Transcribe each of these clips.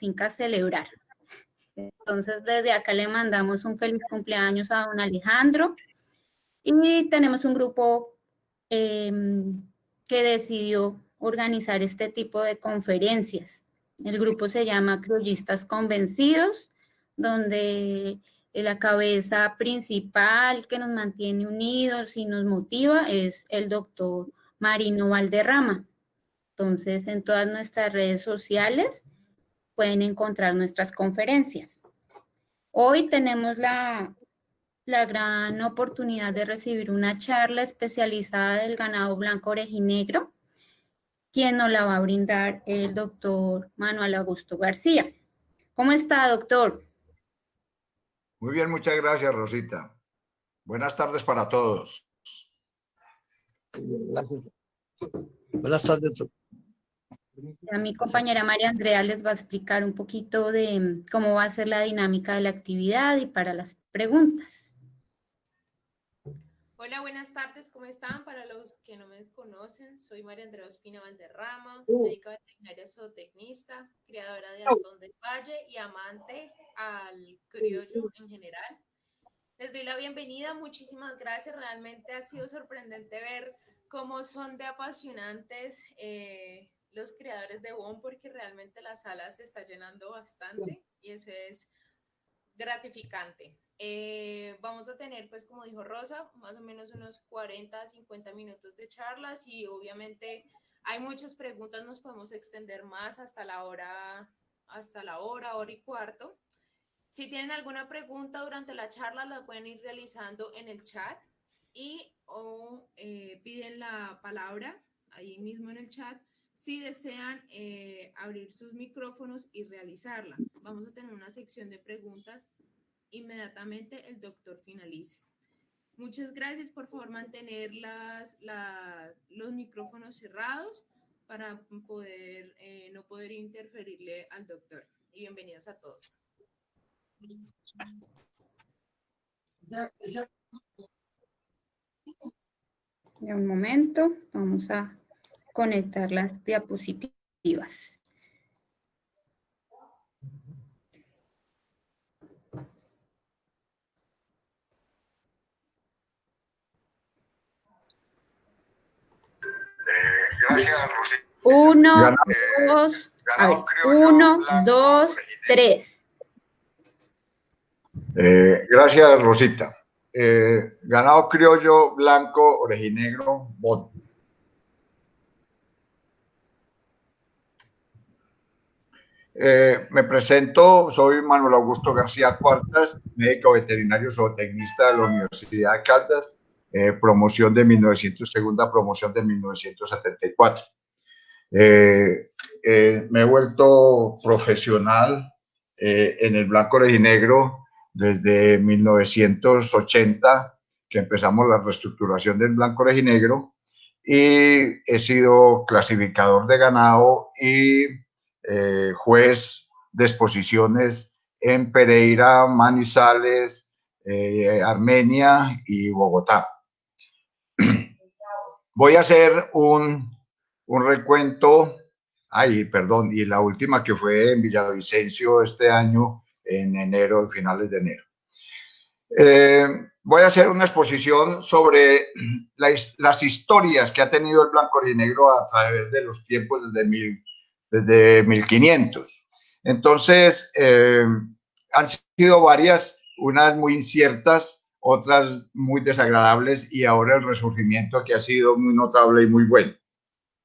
finca celebrar. Entonces, desde acá le mandamos un feliz cumpleaños a don Alejandro y tenemos un grupo que decidió organizar este tipo de conferencias. El grupo se llama Criollistas Convencidos, donde la cabeza principal que nos mantiene unidos y nos motiva es el doctor Marino Valderrama. Entonces, en todas nuestras redes sociales pueden encontrar nuestras conferencias. Hoy tenemos la gran oportunidad de recibir una charla especializada del ganado blanco orejinegro, quien nos la va a brindar el doctor Manuel Augusto García. ¿Cómo está, doctor? Muy bien, muchas gracias, Rosita. Buenas tardes para todos. Buenas tardes, doctor. A mi compañera María Andrea les va a explicar un poquito de cómo va a ser la dinámica de la actividad y para las preguntas. Hola, buenas tardes, ¿cómo están? Para los que no me conocen, soy María Andrea Ospina Valderrama, médica veterinaria zootecnista, criadora de Antón del Valle y amante al criollo en general. Les doy la bienvenida, muchísimas gracias, realmente ha sido sorprendente ver cómo son de apasionantes los criadores de búho, porque realmente la sala se está llenando bastante y eso es gratificante. Vamos a tener, pues como dijo Rosa, más o menos unos 40 a 50 minutos de charlas y obviamente hay muchas preguntas, nos podemos extender más hasta la hora y cuarto. Si tienen alguna pregunta durante la charla, la pueden ir realizando en el chat o piden la palabra ahí mismo en el chat si desean abrir sus micrófonos y realizarla. Vamos a tener una sección de preguntas inmediatamente el doctor finalice. Muchas gracias, por favor mantener los micrófonos cerrados para poder no poder interferirle al doctor. Y bienvenidos a todos. En un momento, vamos a conectar las diapositivas. Gracias, Rosita. 1, 2, 3. Gracias, Rosita. Ganado criollo blanco orejinegro BON. Me presento, soy Manuel Augusto García Cuartas, médico veterinario zootecnista de la Universidad de Caldas, promoción de 1900, segunda promoción de 1974. Me he vuelto profesional en el blanco orejinegro desde 1980, que empezamos la reestructuración del blanco orejinegro, y he sido clasificador de ganado y juez de exposiciones en Pereira, Manizales, Armenia y Bogotá. Voy a hacer un recuento, y la última que fue en Villavicencio este año, en enero, finales de enero. Voy a hacer una exposición sobre las historias que ha tenido el blanco orejinegro a través de los tiempos desde 1500. Entonces, han sido varias, unas muy inciertas, otras muy desagradables, y ahora el resurgimiento que ha sido muy notable y muy bueno.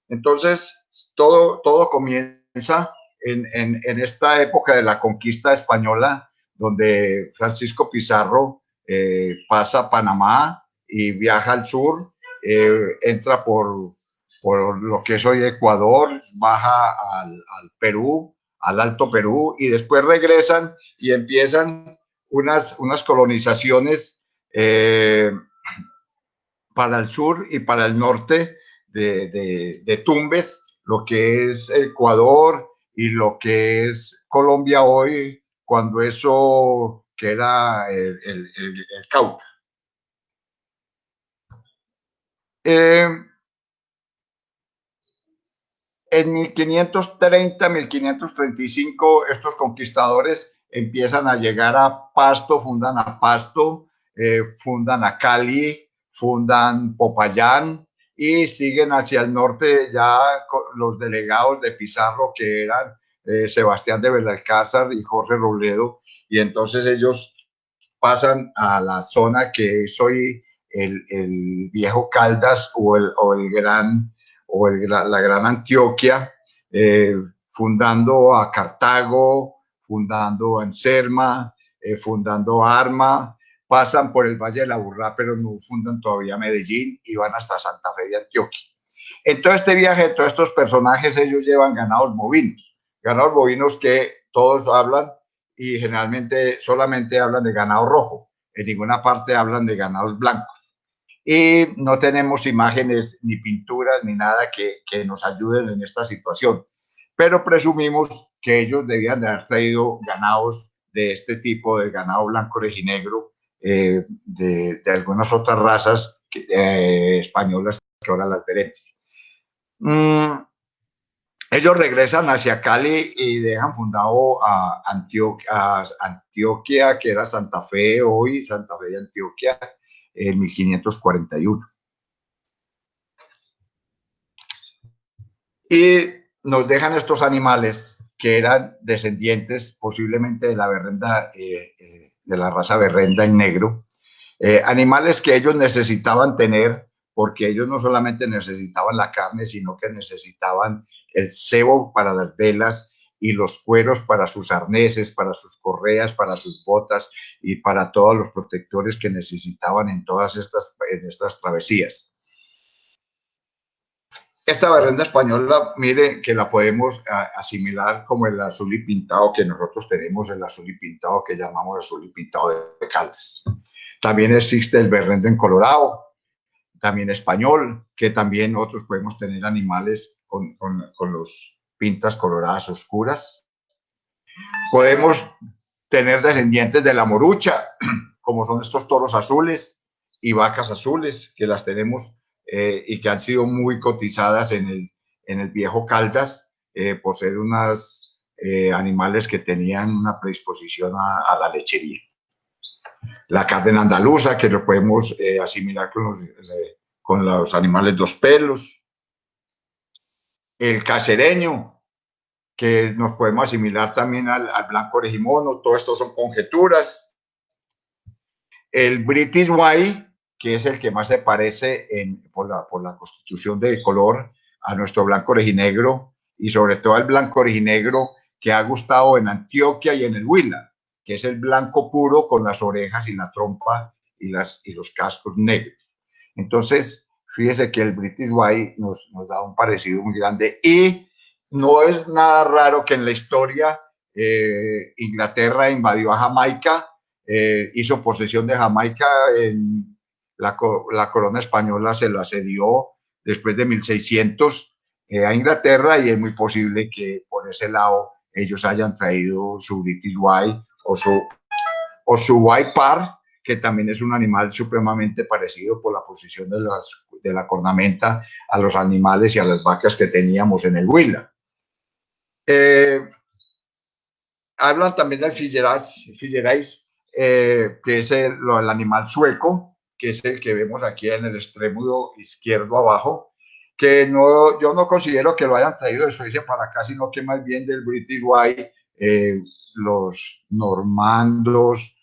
Entonces, todo comienza en esta época de la conquista española, donde Francisco Pizarro pasa Panamá y viaja al sur, entra por lo que es hoy Ecuador, baja al Perú, al Alto Perú, y después regresan y empiezan unas colonizaciones para el sur y para el norte de Tumbes, lo que es Ecuador y lo que es Colombia hoy, cuando eso que era el Cauca. en 1530, 1535, estos conquistadores empiezan a llegar a Pasto, fundan a Pasto, fundan a Cali, fundan Popayán y siguen hacia el norte ya los delegados de Pizarro, que eran Sebastián de Belalcázar y Jorge Robledo, y entonces ellos pasan a la zona que es hoy el viejo Caldas la gran Antioquia, fundando a Cartago, fundando a Anserma, fundando Arma, pasan por el Valle de la Burrá, pero no fundan todavía Medellín y van hasta Santa Fe de Antioquia. En todo este viaje, todos estos personajes, ellos llevan ganados bovinos que todos hablan y generalmente solamente hablan de ganado rojo, en ninguna parte hablan de ganados blancos. Y no tenemos imágenes ni pinturas ni nada que nos ayuden en esta situación, pero presumimos que ellos debían de haber traído ganados de este tipo, de ganado blanco orejinegro, de algunas otras razas españolas que ahora las veremos. Ellos regresan hacia Cali y dejan fundado a Antioquia, que era Santa Fe, hoy Santa Fe de Antioquia, en 1541. Y nos dejan estos animales que eran descendientes posiblemente de la berrenda, de la raza berrenda en negro, animales que ellos necesitaban tener porque ellos no solamente necesitaban la carne, sino que necesitaban el sebo para las velas y los cueros para sus arneses, para sus correas, para sus botas y para todos los protectores que necesitaban en todas estas travesías. Esta berrenda española, mire que la podemos asimilar como el azul y pintado que nosotros tenemos, el azul y pintado que llamamos azul y pintado de Caldas. También existe el berrendo en colorado, también español, que también otros podemos tener animales con los pintas coloradas oscuras. Podemos tener descendientes de la morucha, como son estos toros azules y vacas azules, que las tenemos y que han sido muy cotizadas en el viejo Caldas por ser unos animales que tenían una predisposición a la lechería. La carne andaluza, que lo podemos asimilar con los animales dos pelos. El casereño, que nos podemos asimilar también al blanco orejimono. Todo esto son conjeturas. El British White, que es el que más se parece por la constitución de color a nuestro blanco orejinegro, y sobre todo al blanco orejinegro que ha gustado en Antioquia y en el Huila, que es el blanco puro con las orejas y la trompa y los cascos negros. Entonces, fíjese que el British White nos da un parecido muy grande, y no es nada raro que en la historia Inglaterra invadió a Jamaica, hizo posesión de Jamaica, la corona española se la cedió después de 1600 a Inglaterra, y es muy posible que por ese lado ellos hayan traído su British White o su White Parr, que también es un animal supremamente parecido por la posición de la cornamenta a los animales y a las vacas que teníamos en el Huila. Hablan también del Fillerais, que es el animal sueco, que es el que vemos aquí en el extremo izquierdo abajo, que yo no considero que lo hayan traído de Suecia para acá, sino que más bien del British White, los normandos,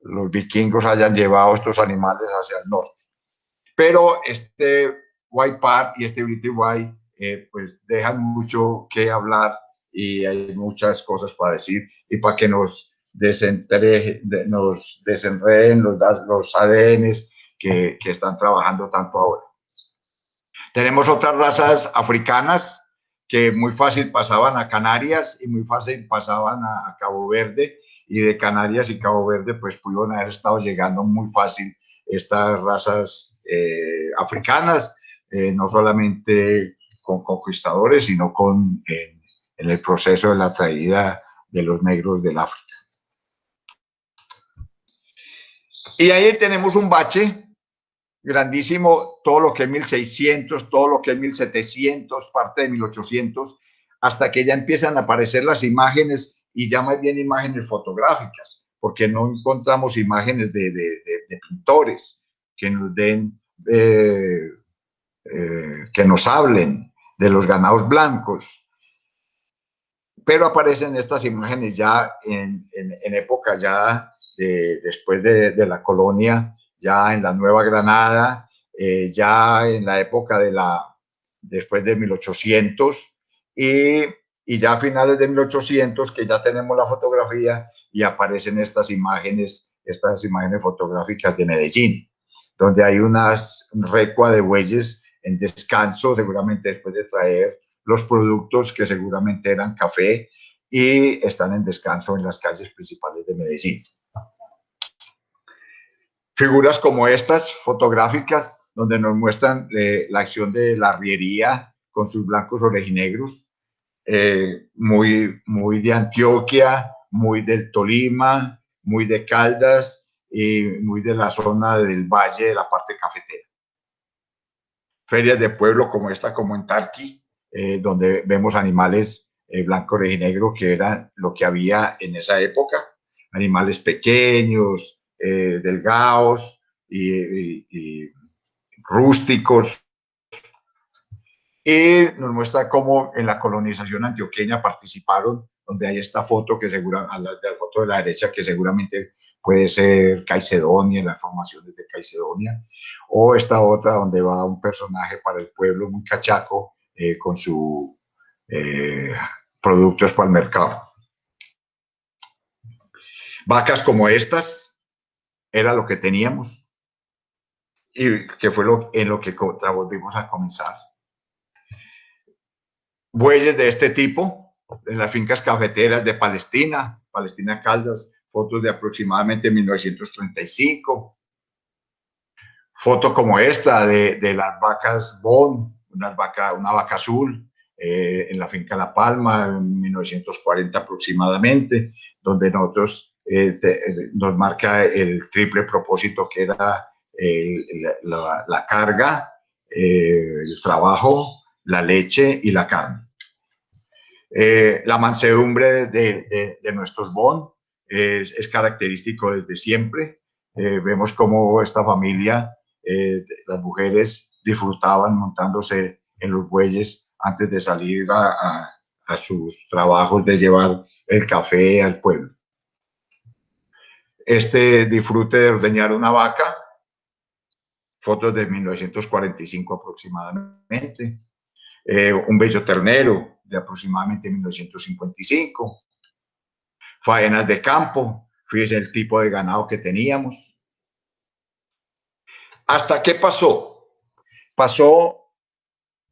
los vikingos hayan llevado estos animales hacia el norte. Pero este White Parr y este British White pues dejan mucho que hablar, y hay muchas cosas para decir y para que nos desenreden los ADNs que están trabajando tanto ahora. Tenemos otras razas africanas que muy fácil pasaban a Canarias y muy fácil pasaban a Cabo Verde, y de Canarias y Cabo Verde pues pudieron haber estado llegando muy fácil estas razas africanas, no solamente con conquistadores, sino en el proceso de la traída de los negros del África. Y ahí tenemos un bache grandísimo, todo lo que es 1600, todo lo que es 1700, parte de 1800, hasta que ya empiezan a aparecer las imágenes y ya más bien imágenes fotográficas, porque no encontramos imágenes de pintores que nos den, que nos hablen de los ganados blancos. Pero aparecen estas imágenes ya en época ya después de la colonia, ya en la Nueva Granada, ya en la época después de 1800 y ya a finales de 1800 que ya tenemos la fotografía y aparecen estas imágenes fotográficas de Medellín, donde hay unas recua de bueyes en descanso, seguramente después de traer los productos que seguramente eran café y están en descanso en las calles principales de Medellín. Figuras como estas fotográficas donde nos muestran la acción de la arriería con sus blancos orejinegros, muy de Antioquia, muy del Tolima, muy de Caldas y muy de la zona del valle de la parte cafetera. Ferias de pueblo como esta, como en Tarqui, donde vemos animales blanco orejinegro, que era lo que había en esa época, animales pequeños, delgados y rústicos. Y nos muestra cómo en la colonización antioqueña participaron, donde hay esta foto, la foto de la derecha, que seguramente puede ser Caicedonia, las formaciones de Caicedonia, o esta otra donde va un personaje para el pueblo muy cachaco con sus productos para el mercado. Vacas como estas era lo que teníamos y que fue en lo que volvimos a comenzar. Bueyes de este tipo, en las fincas cafeteras de Palestina Caldas, fotos de aproximadamente 1935. Foto como esta de las vacas Bond, una vaca azul, en la finca La Palma, en 1940 aproximadamente, donde nosotros nos marca el triple propósito que era la carga, el trabajo, la leche y la carne. La mansedumbre de nuestros Bond es característico desde siempre. Vemos cómo esta familia, las mujeres disfrutaban montándose en los bueyes antes de salir a sus trabajos de llevar el café al pueblo. Este disfrute de ordeñar una vaca, fotos de 1945 aproximadamente. Un bello ternero de aproximadamente 1955. Faenas de campo, fíjense el tipo de ganado que teníamos. ¿Hasta qué pasó? Pasó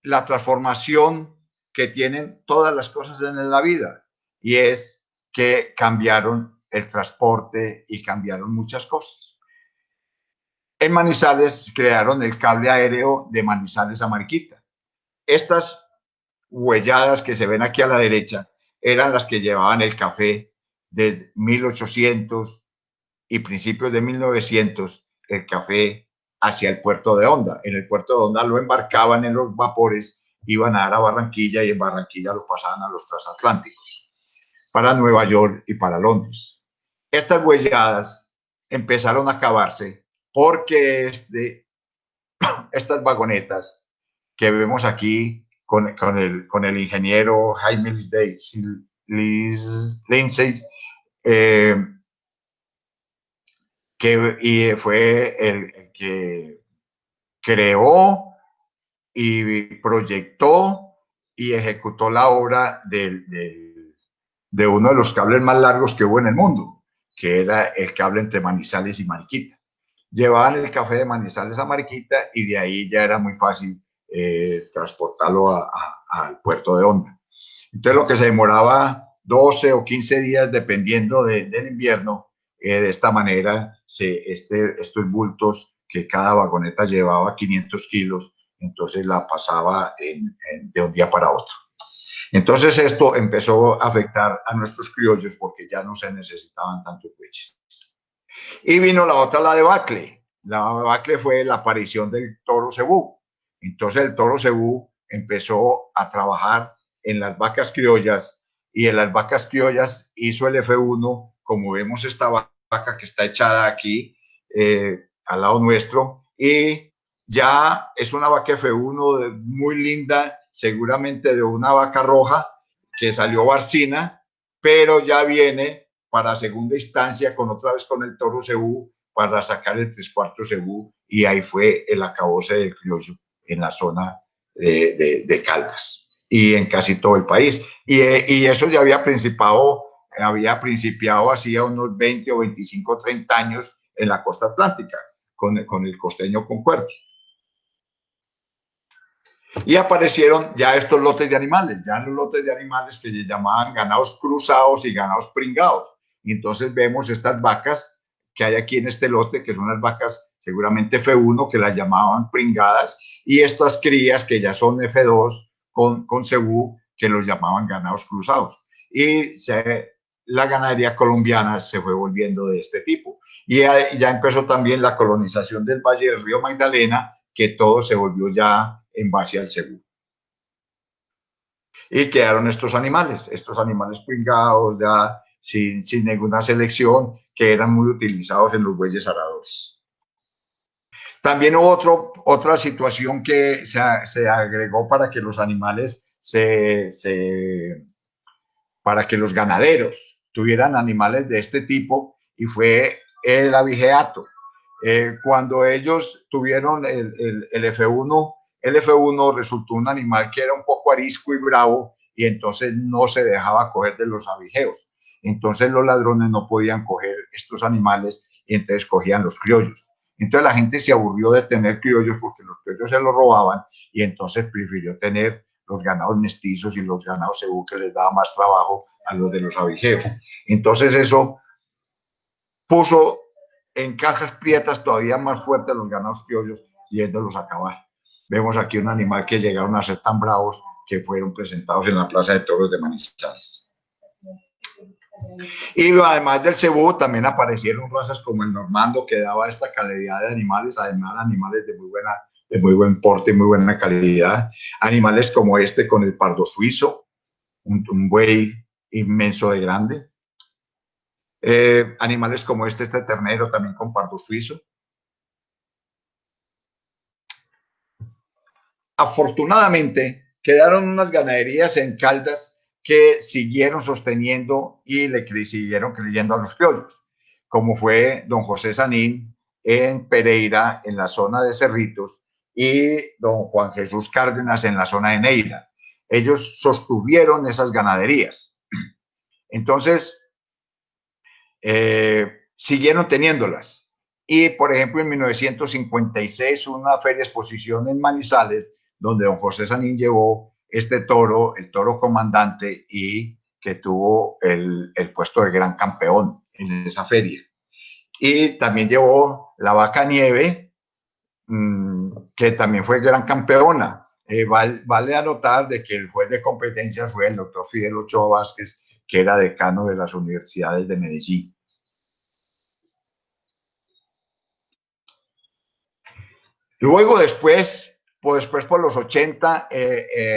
la transformación que tienen todas las cosas en la vida, y es que cambiaron el transporte y cambiaron muchas cosas. En Manizales crearon el cable aéreo de Manizales a Mariquita. Estas huelladas que se ven aquí a la derecha eran las que llevaban el café desde 1800 y principios de 1900, el café hacia el puerto de Honda. En el puerto de Honda lo embarcaban en los vapores, iban a dar a Barranquilla y en Barranquilla lo pasaban a los transatlánticos, para Nueva York y para Londres. Estas huelladas empezaron a acabarse porque estas vagonetas que vemos aquí con el ingeniero Jaime Lindsay, que fue el que creó y proyectó y ejecutó la obra de uno de los cables más largos que hubo en el mundo, que era el cable entre Manizales y Mariquita. Llevaban el café de Manizales a Mariquita y de ahí ya era muy fácil transportarlo al puerto de Honda. Entonces lo que se demoraba 12 o 15 días dependiendo del invierno, de esta manera estos bultos que cada vagoneta llevaba 500 kilos, entonces la pasaba de un día para otro. Entonces esto empezó a afectar a nuestros criollos porque ya no se necesitaban tantos bueyes. Y vino la otra, la debacle. La debacle fue la aparición del toro cebú. Entonces el toro cebú empezó a trabajar en las vacas criollas y en las vacas criollas hizo el F1, como vemos esta vaca que está echada aquí al lado nuestro, y ya es una vaca F1 muy linda, seguramente de una vaca roja que salió barcina, pero ya viene para segunda instancia con otra vez con el toro cebú para sacar el 3/4 cebú, y ahí fue el acabose del criollo en la zona de Caldas y en casi todo el país. Y eso ya había principiado hacía unos 20 o 25, 30 años en la costa atlántica, con el costeño con cuernos. Y aparecieron ya estos lotes de animales, ya los lotes de animales que se llamaban ganados cruzados y ganados pringados. Y entonces vemos estas vacas que hay aquí en este lote, que son las vacas seguramente F1, que las llamaban pringadas, y estas crías que ya son F2 con cebú, que los llamaban ganados cruzados. Y la ganadería colombiana se fue volviendo de este tipo. Y ya empezó también la colonización del Valle del Río Magdalena, que todo se volvió ya en base al cebú. Y quedaron estos animales pringados, ya sin ninguna selección, que eran muy utilizados en los bueyes aradores. También hubo otra situación que se agregó para que los animales para que los ganaderos tuvieran animales de este tipo, y fue el abigeato. Cuando ellos tuvieron el F1, el F1 resultó un animal que era un poco arisco y bravo, y entonces no se dejaba coger de los abigeos. Entonces los ladrones no podían coger estos animales, y entonces cogían los criollos. Entonces la gente se aburrió de tener criollos porque los criollos se los robaban, y entonces prefirió tener los ganados mestizos y los ganados cebú, que les daba más trabajo a los de los abigeos. Entonces eso puso en cajas prietas todavía más fuertes los ganados criollos, yéndolos a acabar. Vemos aquí un animal que llegaron a ser tan bravos que fueron presentados en la Plaza de Toros de Manizales. Y además del cebú también aparecieron razas como el normando, que daba esta calidad de animales, además animales de muy buen porte y muy buena calidad. Animales como este con el pardo suizo, un buey inmenso de grande. Animales como este ternero también con pardo suizo. Afortunadamente, quedaron unas ganaderías en Caldas que siguieron sosteniendo y siguieron creyendo a los criollos, como fue don José Sanín en Pereira, en la zona de Cerritos, y don Juan Jesús Cárdenas en la zona de Neira. Ellos sostuvieron esas ganaderías. Entonces, siguieron teniéndolas. Y, por ejemplo, en 1956, una feria exposición en Manizales, donde don José Sanín llevó este toro, el toro comandante, y que tuvo el puesto de gran campeón en esa feria. Y también llevó la vaca Nieve, que también fue gran campeona. Vale anotar de que el juez de competencia fue el doctor Fidel Ochoa Vázquez, que era decano de las universidades de Medellín. Luego después por los 80,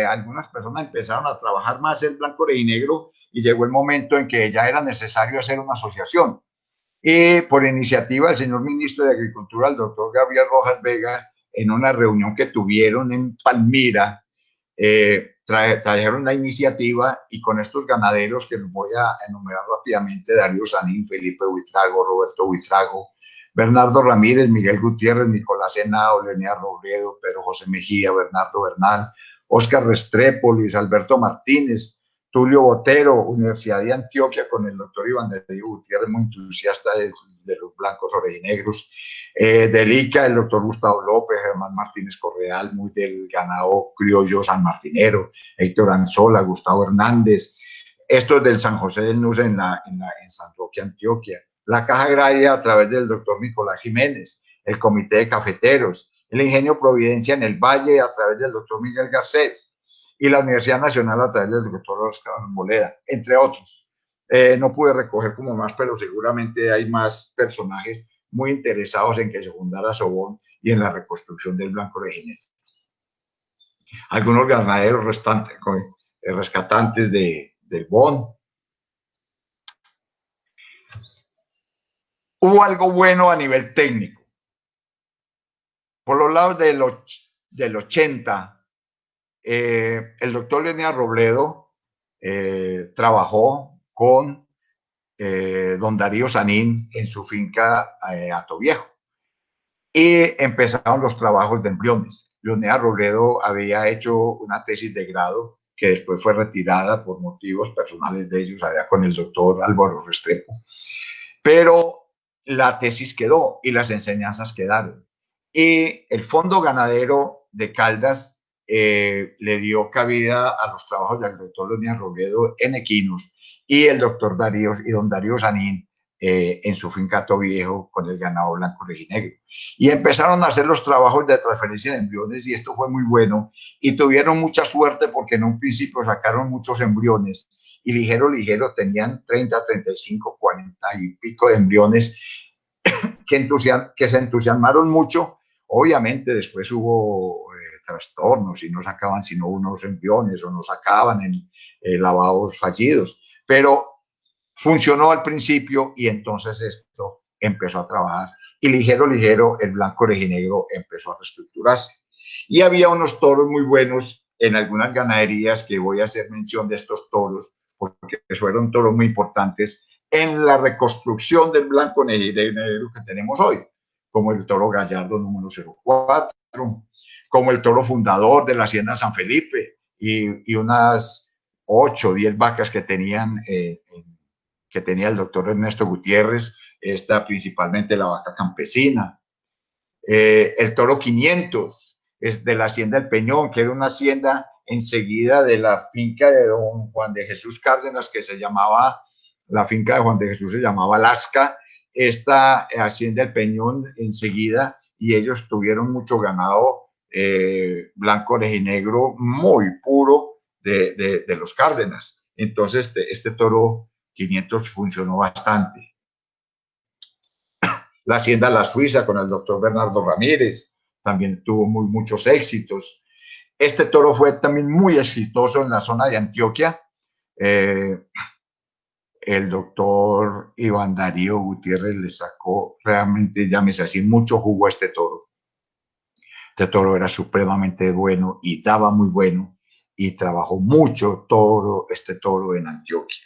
algunas personas empezaron a trabajar más el blanco y negro, y llegó el momento en que ya era necesario hacer una asociación. Y por iniciativa del señor ministro de Agricultura, el doctor Gabriel Rojas Vega, en una reunión que tuvieron en Palmira, trajeron la iniciativa, y con estos ganaderos que los voy a enumerar rápidamente: Darío Sanín, Felipe Buitrago, Roberto Buitrago, Bernardo Ramírez, Miguel Gutiérrez, Nicolás Henao, Leonía Robledo, Pedro José Mejía, Bernardo Bernal, Óscar Restrepo, Luis Alberto Martínez, Tulio Botero, Universidad de Antioquia, con el doctor Iván Darío Gutiérrez, muy entusiasta de los blancos orejinegros, del ICA, el doctor Gustavo López, Germán Martínez Correal, muy del ganado criollo sanmartinero, Héctor Anzola, Gustavo Hernández, estos del San José del Nus en San Roque, Antioquia, la Caja Agraria a través del doctor Nicolás Jiménez, el Comité de Cafeteros, el Ingenio Providencia en el Valle a través del doctor Miguel Garcés, y la Universidad Nacional a través del doctor Oscar Arboleda, entre otros. No pude recoger como más, pero seguramente hay más personajes muy interesados en que se fundara Sobón y en la reconstrucción del blanco original. Algunos ganaderos rescatantes del Bon. Hubo algo bueno a nivel técnico. Por los lados del 80, el doctor Leonel Robledo trabajó con don Darío Sanín en su finca Hato Viejo y empezaron los trabajos de embriones. Leonel Robledo había hecho una tesis de grado que después fue retirada por motivos personales de ellos allá con el doctor Álvaro Restrepo, pero la tesis quedó y las enseñanzas quedaron. Y el Fondo Ganadero de Caldas le dio cabida a los trabajos del doctor Leonel Robledo en equinos y el doctor Darío y don Darío Sanín en su finca Hato Viejo con el ganado blanco rojinegro. Y empezaron a hacer los trabajos de transferencia de embriones y esto fue muy bueno y tuvieron mucha suerte porque en un principio sacaron muchos embriones y ligero tenían 30, 35, 40 y pico de embriones que se entusiasmaron mucho. Obviamente después hubo trastornos y no sacaban sino unos embriones o no sacaban en lavados fallidos, pero funcionó al principio y entonces esto empezó a trabajar y ligero el blanco orejinegro empezó a reestructurarse. Y había unos toros muy buenos en algunas ganaderías que voy a hacer mención de estos toros porque fueron toros muy importantes en la reconstrucción del blanco negro que tenemos hoy, como el toro Gallardo número 04, como el toro fundador de la Hacienda San Felipe y unas 8 o 10 vacas que tenía el doctor Ernesto Gutiérrez, principalmente la vaca campesina. El toro 500 es de la Hacienda El Peñón, que era una hacienda enseguida de la finca de don Juan de Jesús Cárdenas, que se llamaba, la finca de Juan de Jesús se llamaba Lasca, esta Hacienda El Peñón enseguida, y ellos tuvieron mucho ganado blanco orejinegro muy puro de los Cárdenas. Entonces este toro 500 funcionó bastante. La Hacienda La Suiza con el doctor Bernardo Ramírez también tuvo muchos éxitos. Este toro fue también muy exitoso en la zona de Antioquia. El doctor Iván Darío Gutiérrez le sacó realmente, llámese así, mucho jugo a este toro. Este toro era supremamente bueno y daba muy bueno y trabajó mucho este toro en Antioquia.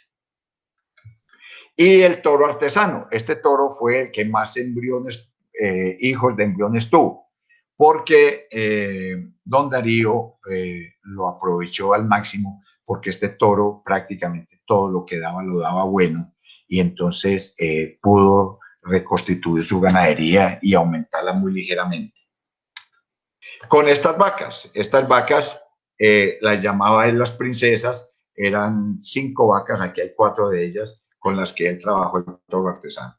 Y el toro artesano, este toro fue el que más embriones, hijos de embriones tuvo, porque don Darío lo aprovechó al máximo, porque este toro prácticamente todo lo que daba lo daba bueno, y entonces pudo reconstituir su ganadería y aumentarla muy ligeramente. Con estas vacas las llamaba él las princesas, eran 5 vacas, aquí hay 4 de ellas, con las que él trabajó el toro artesano.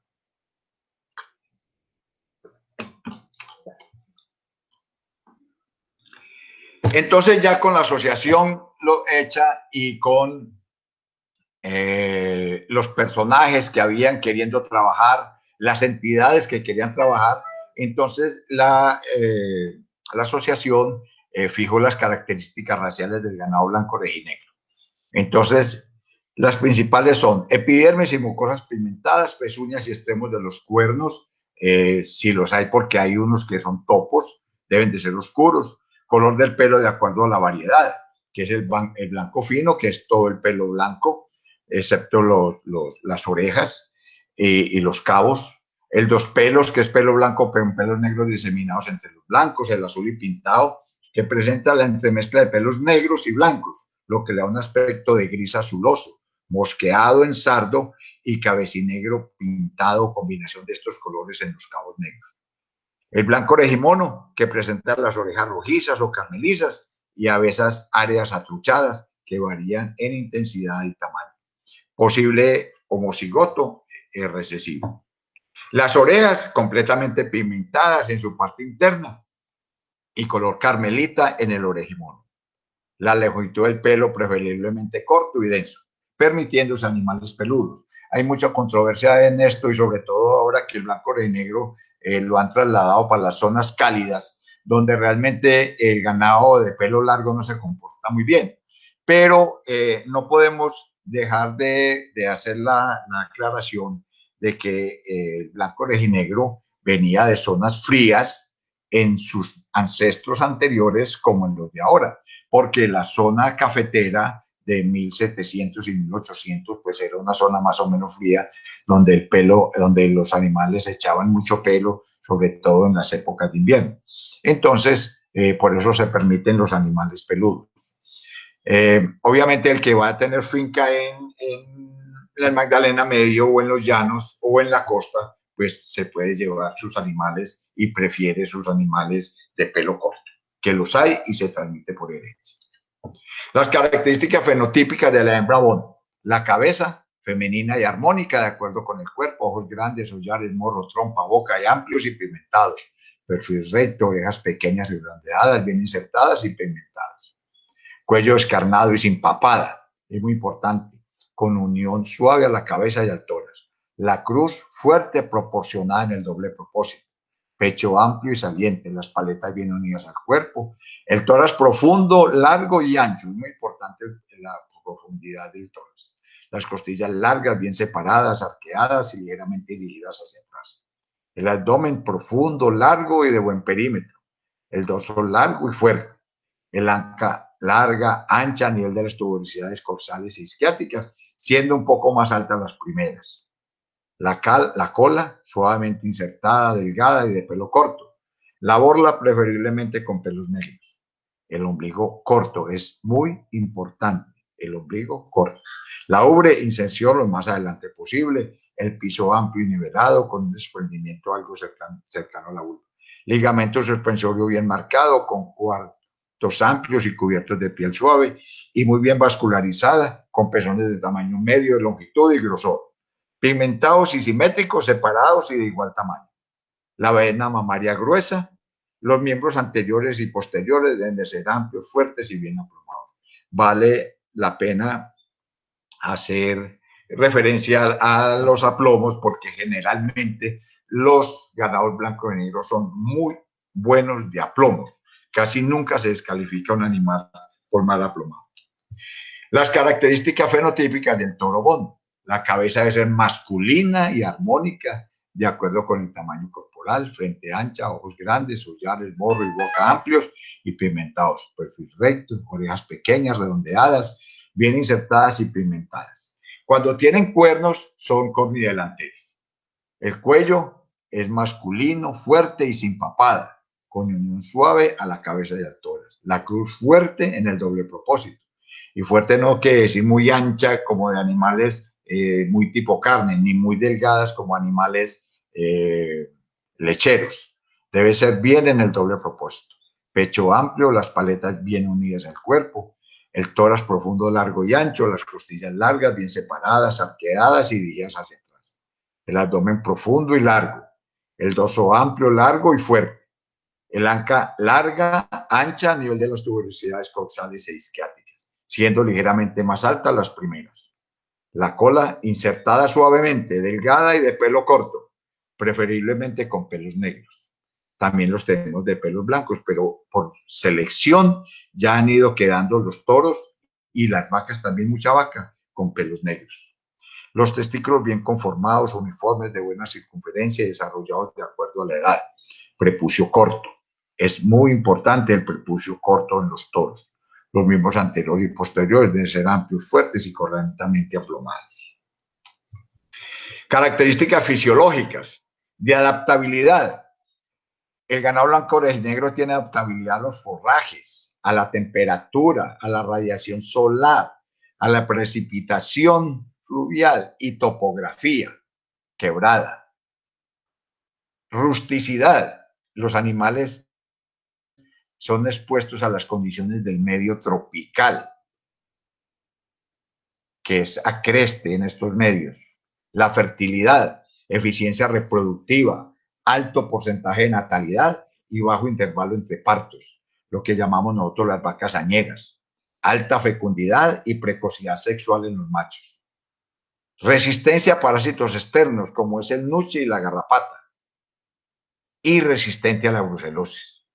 Entonces ya con la asociación hecha y con los personajes que habían queriendo trabajar, las entidades que querían trabajar, entonces la asociación fijó las características raciales del ganado blanco orejinegro. Entonces, las principales son epidermis y mucosas pigmentadas, pezuñas y extremos de los cuernos, si los hay porque hay unos que son topos, deben de ser oscuros, color del pelo de acuerdo a la variedad, que es el blanco fino, que es todo el pelo blanco, excepto las orejas y los cabos, el dos pelos, que es pelo blanco con pelos negros diseminados entre los blancos, el azul y pintado, que presenta la entremezcla de pelos negros y blancos, lo que le da un aspecto de gris azuloso, mosqueado en sardo y cabecinegro pintado, combinación de estos colores en los cabos negros. El blanco orejimono, que presenta las orejas rojizas o carmelizas y a veces áreas atruchadas que varían en intensidad y tamaño. Posible homocigoto recesivo. Las orejas completamente pigmentadas en su parte interna y color carmelita en el orejimono. La longitud del pelo preferiblemente corto y denso, permitiendo animales peludos. Hay mucha controversia en esto y sobre todo ahora ahora que el blanco orejinegro lo han trasladado para las zonas cálidas, donde realmente el ganado de pelo largo no se comporta muy bien. Pero no podemos dejar de hacer la aclaración de que el blanco orejinegro venía de zonas frías en sus ancestros anteriores como en los de ahora, porque la zona cafetera de 1700 y 1800 pues era una zona más o menos fría, donde el pelo, donde los animales echaban mucho pelo, sobre todo en las épocas de invierno. Entonces, por eso se permiten los animales peludos. Obviamente el que va a tener finca en el Magdalena Medio o en los llanos o en la costa, pues se puede llevar sus animales y prefiere sus animales de pelo corto, que los hay y se transmite por herencia. Las características fenotípicas de la hembra Bond: la cabeza femenina y armónica de acuerdo con el cuerpo, ojos grandes, hollares, morro, trompa, boca y amplios y pigmentados, perfil recto, orejas pequeñas y redondeadas, bien insertadas y pigmentadas, cuello escarnado y sin papada, es muy importante, con unión suave a la cabeza y al tórax, la cruz fuerte proporcionada en el doble propósito, pecho amplio y saliente, las paletas bien unidas al cuerpo, el tórax profundo, largo y ancho, es muy importante la profundidad del tórax, las costillas largas, bien separadas, arqueadas y ligeramente dirigidas hacia atrás, el abdomen profundo, largo y de buen perímetro, el dorso largo y fuerte, el anca larga, ancha a nivel de las tuberosidades coxales e isquiáticas, siendo un poco más altas las primeras. La cola suavemente insertada, delgada y de pelo corto. La borla preferiblemente con pelos negros. El ombligo corto es muy importante. El ombligo corto. La ubre, inserción lo más adelante posible. El piso amplio y nivelado con un desprendimiento algo cercano a la vulva. Ligamento suspensorio bien marcado con cuartos amplios y cubiertos de piel suave y muy bien vascularizada con pezones de tamaño medio, de longitud y grosor. Pigmentados y simétricos, separados y de igual tamaño. La vena mamaria gruesa. Los miembros anteriores y posteriores deben de ser amplios, fuertes y bien aplomados. Vale la pena hacer referencia a los aplomos porque generalmente los ganados blancos y negros son muy buenos de aplomos. Casi nunca se descalifica un animal por mal aplomado. Las características fenotípicas del toro Bond. La cabeza debe ser masculina y armónica, de acuerdo con el tamaño corporal, frente ancha, ojos grandes, hollares, morro y boca amplios y pigmentados, perfil recto, orejas pequeñas, redondeadas, bien insertadas y pigmentadas. Cuando tienen cuernos, son cornidelanteros. El cuello es masculino, fuerte y sin papada, con unión suave a la cabeza y al tórax. La cruz fuerte en el doble propósito. Y fuerte no quiere decir muy ancha como de animales muy tipo carne, ni muy delgadas como animales lecheros. Debe ser bien en el doble propósito. Pecho amplio, las paletas bien unidas al cuerpo, el tórax profundo, largo y ancho, las costillas largas, bien separadas, arqueadas y dirigidas hacia atrás. El abdomen profundo y largo, el dorso amplio, largo y fuerte, el anca larga, ancha a nivel de las tuberosidades coxales e isquiáticas, siendo ligeramente más altas las primeras. La cola insertada suavemente, delgada y de pelo corto, preferiblemente con pelos negros. También los tenemos de pelos blancos, pero por selección ya han ido quedando los toros y las vacas, también mucha vaca, con pelos negros. Los testículos bien conformados, uniformes, de buena circunferencia y desarrollados de acuerdo a la edad. Prepucio corto. Es muy importante el prepucio corto en los toros. Los miembros anteriores y posteriores deben ser amplios, fuertes y correctamente aplomados. Características fisiológicas de adaptabilidad. El ganado blanco orejinegro tiene adaptabilidad a los forrajes, a la temperatura, a la radiación solar, a la precipitación fluvial y topografía quebrada. Rusticidad. Los animales son expuestos a las condiciones del medio tropical, que es agreste en estos medios. La fertilidad, eficiencia reproductiva, alto porcentaje de natalidad y bajo intervalo entre partos, lo que llamamos nosotros las vacas añeras. Alta fecundidad y precocidad sexual en los machos. Resistencia a parásitos externos, como es el nuche y la garrapata. Y resistente a la brucelosis.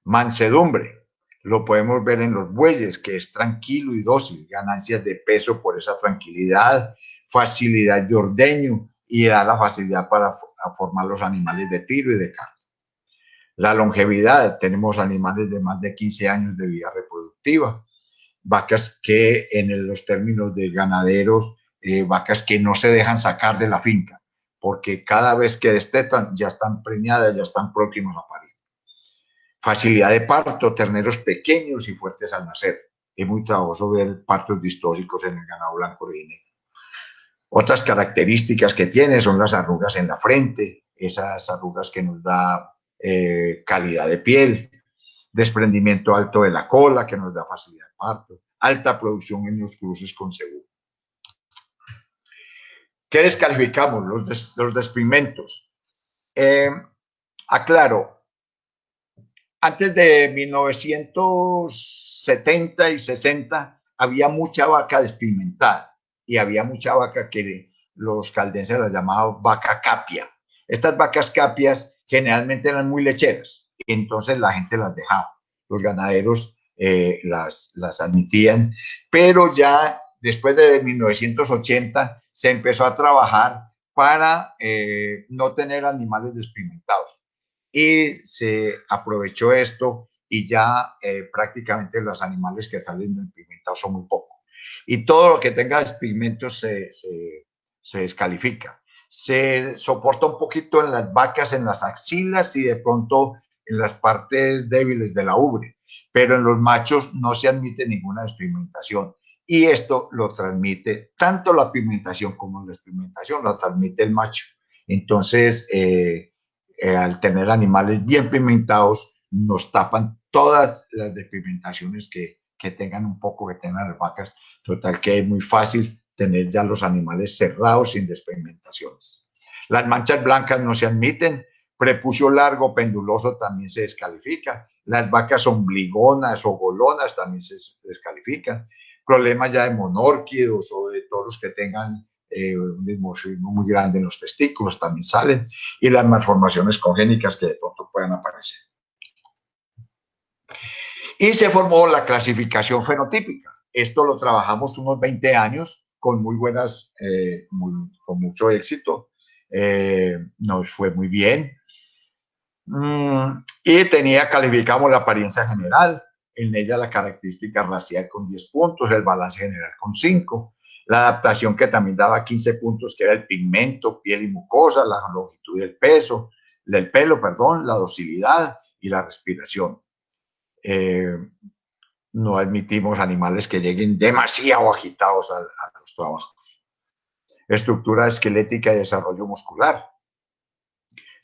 Mansedumbre, lo podemos ver en los bueyes, que es tranquilo y dócil, ganancias de peso por esa tranquilidad, facilidad de ordeño y da la facilidad para formar los animales de tiro y de carne. La longevidad, tenemos animales de más de 15 años de vida reproductiva, vacas que en los términos de ganaderos, vacas que no se dejan sacar de la finca, porque cada vez que destetan ya están preñadas, ya están próximas a parir. Facilidad de parto, terneros pequeños y fuertes al nacer. Es muy trabajoso ver partos distóxicos en el ganado blanco originario. Otras características que tiene son las arrugas en la frente, esas arrugas que nos da calidad de piel, desprendimiento alto de la cola que nos da facilidad de parto, alta producción en los cruces con cebú. ¿Qué descalificamos? Los despigmentos. Aclaro, antes de 1970 y 60 había mucha vaca despigmentada y había mucha vaca que los caldenses las llamaban vaca capia. Estas vacas capias generalmente eran muy lecheras, entonces la gente las dejaba. Los ganaderos las admitían, pero ya después de 1980 se empezó a trabajar para no tener animales despigmentados. Y se aprovechó esto y ya prácticamente los animales que salen despigmentados son muy pocos. Y todo lo que tenga despigmentos se descalifica. Se soporta un poquito en las vacas, en las axilas y de pronto en las partes débiles de la ubre, pero en los machos no se admite ninguna despigmentación. Y esto lo transmite, tanto la pigmentación como la despigmentación, lo transmite el macho. Entonces, al tener animales bien pigmentados, nos tapan todas las despigmentaciones que tengan un poco, que tengan las vacas. Total que es muy fácil tener ya los animales cerrados sin despigmentaciones. Las manchas blancas no se admiten. Prepucio largo, penduloso también se descalifica. Las vacas ombligonas o golonas también se descalifican. Problemas ya de monórquidos o de toros que tengan un dimorfismo muy grande en los testículos también salen, y las malformaciones congénitas que de pronto puedan aparecer. Y se formó la clasificación fenotípica. Esto lo trabajamos unos 20 años con muy buenas, con mucho éxito. Nos fue muy bien. Y calificamos la apariencia general, en ella la característica racial con 10 puntos, el balance general con 5, la adaptación que también daba 15 puntos, que era el pigmento, piel y mucosa, la longitud del pelo, la docilidad y la respiración. No admitimos animales que lleguen demasiado agitados a los trabajos. Estructura esquelética y desarrollo muscular.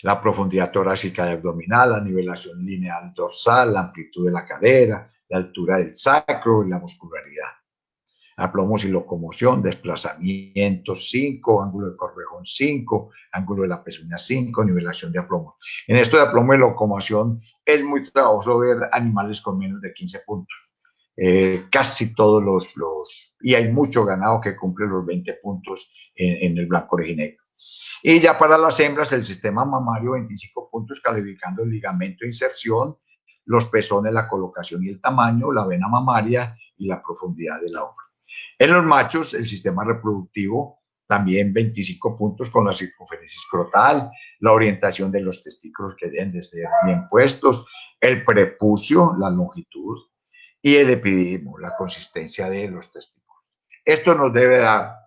La profundidad torácica y abdominal, la nivelación lineal dorsal, la amplitud de la cadera, la altura del sacro y la muscularidad. Aplomos y locomoción, desplazamiento 5, ángulo de corvejón 5, ángulo de la pezuña 5, nivelación de aplomo. En esto de aplomo y locomoción es muy trabajoso ver animales con menos de 15 puntos. Casi todos y hay mucho ganado que cumple los 20 puntos en el blanco originario. Y ya para las hembras, el sistema mamario, 25 puntos, calificando el ligamento de inserción, los pezones, la colocación y el tamaño, la vena mamaria y la profundidad de la ubre. En los machos, el sistema reproductivo, también 25 puntos con la circunferencia escrotal, la orientación de los testículos que deben de ser bien puestos, el prepucio, la longitud, y el epididimo, la consistencia de los testículos. Esto nos debe dar,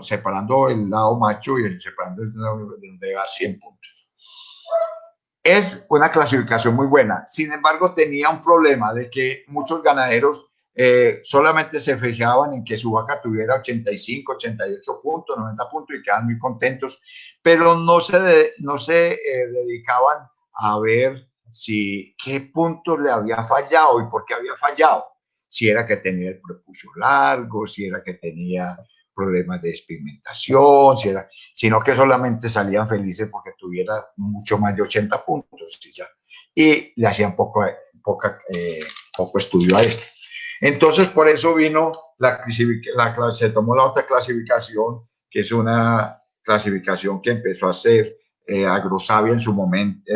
separando el lado macho y separando el lado, nos debe dar 100 puntos. Es una clasificación muy buena. Sin embargo, tenía un problema de que muchos ganaderos solamente se fijaban en que su vaca tuviera 85, 88 puntos, 90 puntos y quedaban muy contentos, pero no se dedicaban a ver qué puntos le había fallado y por qué había fallado. Si era que tenía el prepucio largo, si era que tenía problemas de despigmentación, sino que solamente salían felices porque tuviera mucho más de 80 puntos y le hacían poco estudio a esto. Entonces, por eso vino se tomó la otra clasificación, que es una clasificación que empezó a hacer Agrosavia en su momento,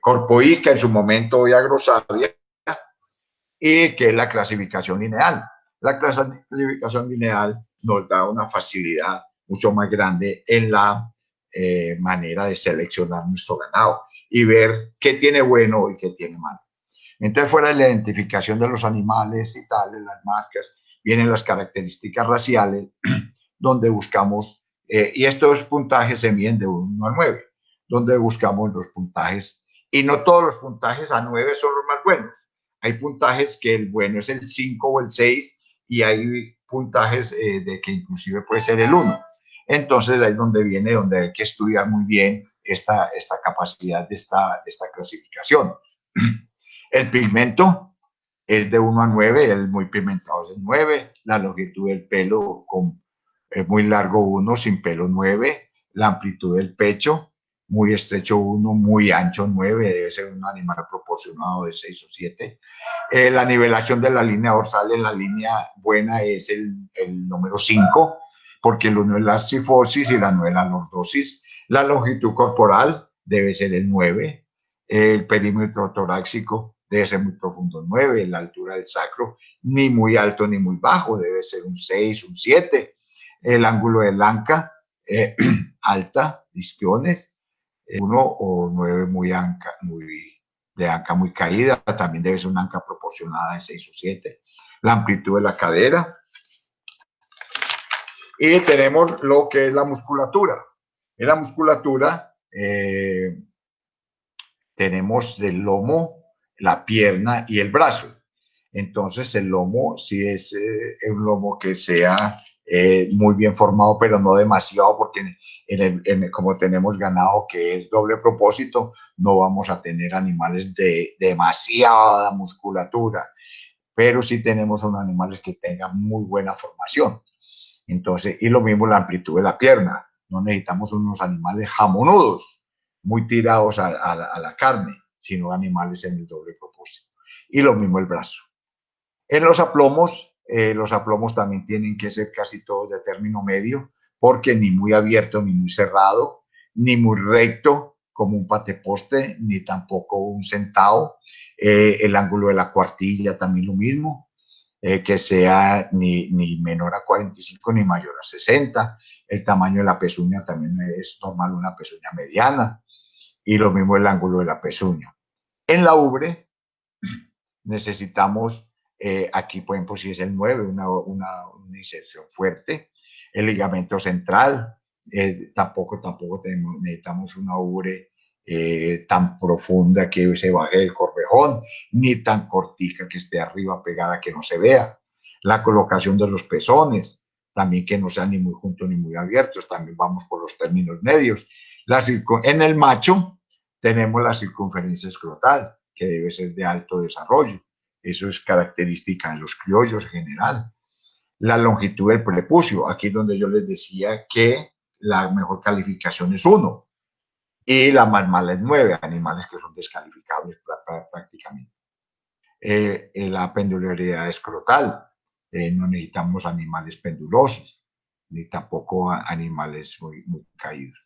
Corpoica en su momento, hoy Agrosavia, y que es la clasificación lineal. La clasificación lineal nos da una facilidad mucho más grande en la manera de seleccionar nuestro ganado y ver qué tiene bueno y qué tiene malo. Entonces, fuera de la identificación de los animales y tal, en las marcas, vienen las características raciales, donde buscamos, y estos puntajes se miden de 1 a 9, donde buscamos los puntajes, y no todos los puntajes a 9 son los más buenos. Hay puntajes que el bueno es el 5 o el 6, y hay puntajes de que inclusive puede ser el 1. Entonces, ahí es donde viene, donde hay que estudiar muy bien esta capacidad de esta clasificación. El pigmento es de 1 a 9, el muy pigmentado es el 9, la longitud del pelo es muy largo 1, sin pelo 9, la amplitud del pecho, muy estrecho 1, muy ancho 9, debe ser un animal proporcionado de 6 o 7. La nivelación de la línea dorsal en la línea buena es el número 5, porque el 1 es la cifosis y la 9 es la lordosis. La longitud corporal debe ser el 9, el perímetro torácico debe ser muy profundo 9, la altura del sacro ni muy alto ni muy bajo, debe ser un 6, un 7. El ángulo de la anca alta, isquiones, 1 o 9 muy anca, de anca muy caída, también debe ser una anca proporcionada de 6 o 7. La amplitud de la cadera. Y tenemos lo que es la musculatura. En la musculatura tenemos el lomo, la pierna y el brazo. Entonces el lomo sí es un lomo que sea muy bien formado, pero no demasiado, porque como tenemos ganado que es doble propósito, no vamos a tener animales de demasiada musculatura, pero sí tenemos unos animales que tengan muy buena formación. Entonces, y lo mismo la amplitud de la pierna. No necesitamos unos animales jamonudos, muy tirados a la carne, sino animales en el doble propósito. Y lo mismo el brazo. En los aplomos también tienen que ser casi todos de término medio, porque ni muy abierto ni muy cerrado, ni muy recto como un pateposte, ni tampoco un centavo. El ángulo de la cuartilla también lo mismo, que sea ni menor a 45 ni mayor a 60. El tamaño de la pezuña también es normal, una pezuña mediana, y lo mismo el ángulo de la pezuña. En la ubre necesitamos, aquí por ejemplo, si es el 9, una inserción fuerte. El ligamento central, tampoco necesitamos una ubre tan profunda que se baje el corvejón, ni tan cortica que esté arriba pegada que no se vea. La colocación de los pezones, también que no sean ni muy juntos ni muy abiertos, también vamos por los términos medios. En el macho tenemos la circunferencia escrotal, que debe ser de alto desarrollo. Eso es característica de los criollos en general. La longitud del prepucio, aquí es donde yo les decía que la mejor calificación es 1 y la más mala es 9, animales que son descalificables prácticamente. La pendularidad escrotal, no necesitamos animales pendulosos, ni tampoco animales muy caídos.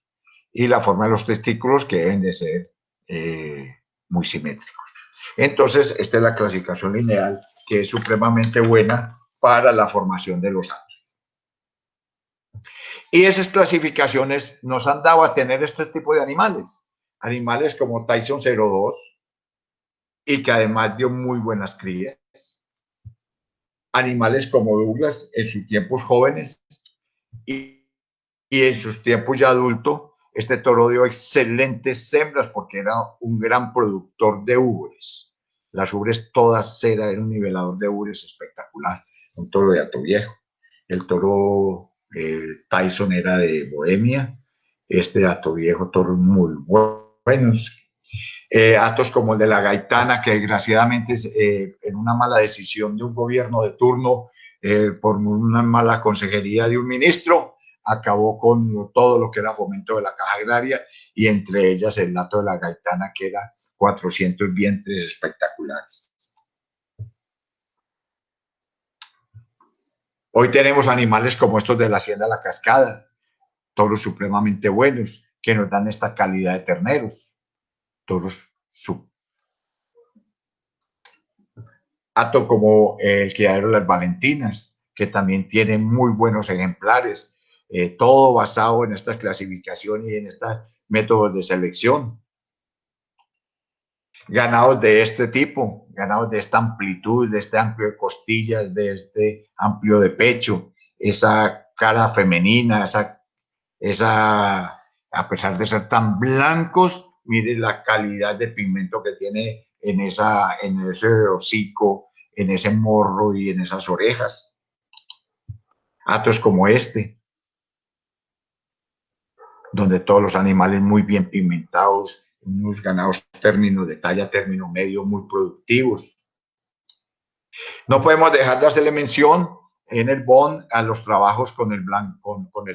Y la forma de los testículos, que deben de ser muy simétricos. Entonces, esta es la clasificación lineal, que es supremamente buena para la formación de los atos. Y esas clasificaciones nos han dado a tener este tipo de animales. Animales como Tyson 02, y que además dio muy buenas crías. Animales como Douglas en sus tiempos jóvenes y en sus tiempos ya adultos. Este toro dio excelentes hembras porque era un gran productor de ubres. Las ubres todas era un nivelador de ubres espectacular, un toro de hato viejo. El toro Tyson era de Bohemia, este de hato viejo, toros muy buenos. Actos como el de la Gaitana, que desgraciadamente en una mala decisión de un gobierno de turno, por una mala consejería de un ministro, acabó con todo lo que era fomento de la caja agraria, y entre ellas el hato de la Gaitana, que era 400 vientres espectaculares. Hoy tenemos animales como estos de la Hacienda La Cascada, toros supremamente buenos, que nos dan esta calidad de terneros, toros como el criadero Las Valentinas, que también tiene muy buenos ejemplares, todo basado en estas clasificaciones y en estos métodos de selección. Ganados de este tipo, ganados de esta amplitud, de este amplio de costillas, de este amplio de pecho, esa cara femenina, a pesar de ser tan blancos, mire la calidad de pigmento que tiene en ese hocico, en ese morro y en esas orejas. Atos como este, donde todos los animales muy bien pigmentados, unos ganados términos de talla término medio muy productivos. No podemos dejar de hacerle mención en el BON a los trabajos con el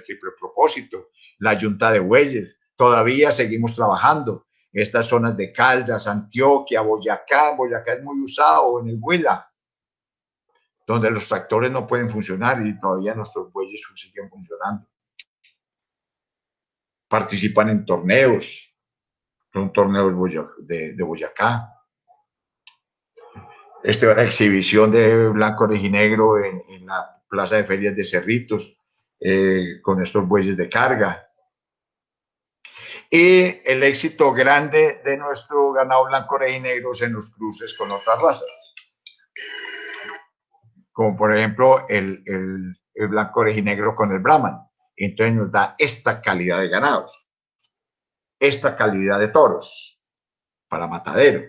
triple propósito, la yunta de bueyes. Todavía seguimos trabajando. Estas zonas de Caldas, Antioquia, Boyacá es muy usado en el Huila, donde los tractores no pueden funcionar y todavía nuestros bueyes siguen funcionando. Participan en torneos, son torneos de Boyacá. Una exhibición de blanco orejinegro en la plaza de ferias de Cerritos, con estos bueyes de carga. Y el éxito grande de nuestro ganado blanco orejinegro en los cruces con otras razas, como por ejemplo el blanco orejinegro con el Brahman. Entonces nos da esta calidad de ganados, esta calidad de toros para matadero,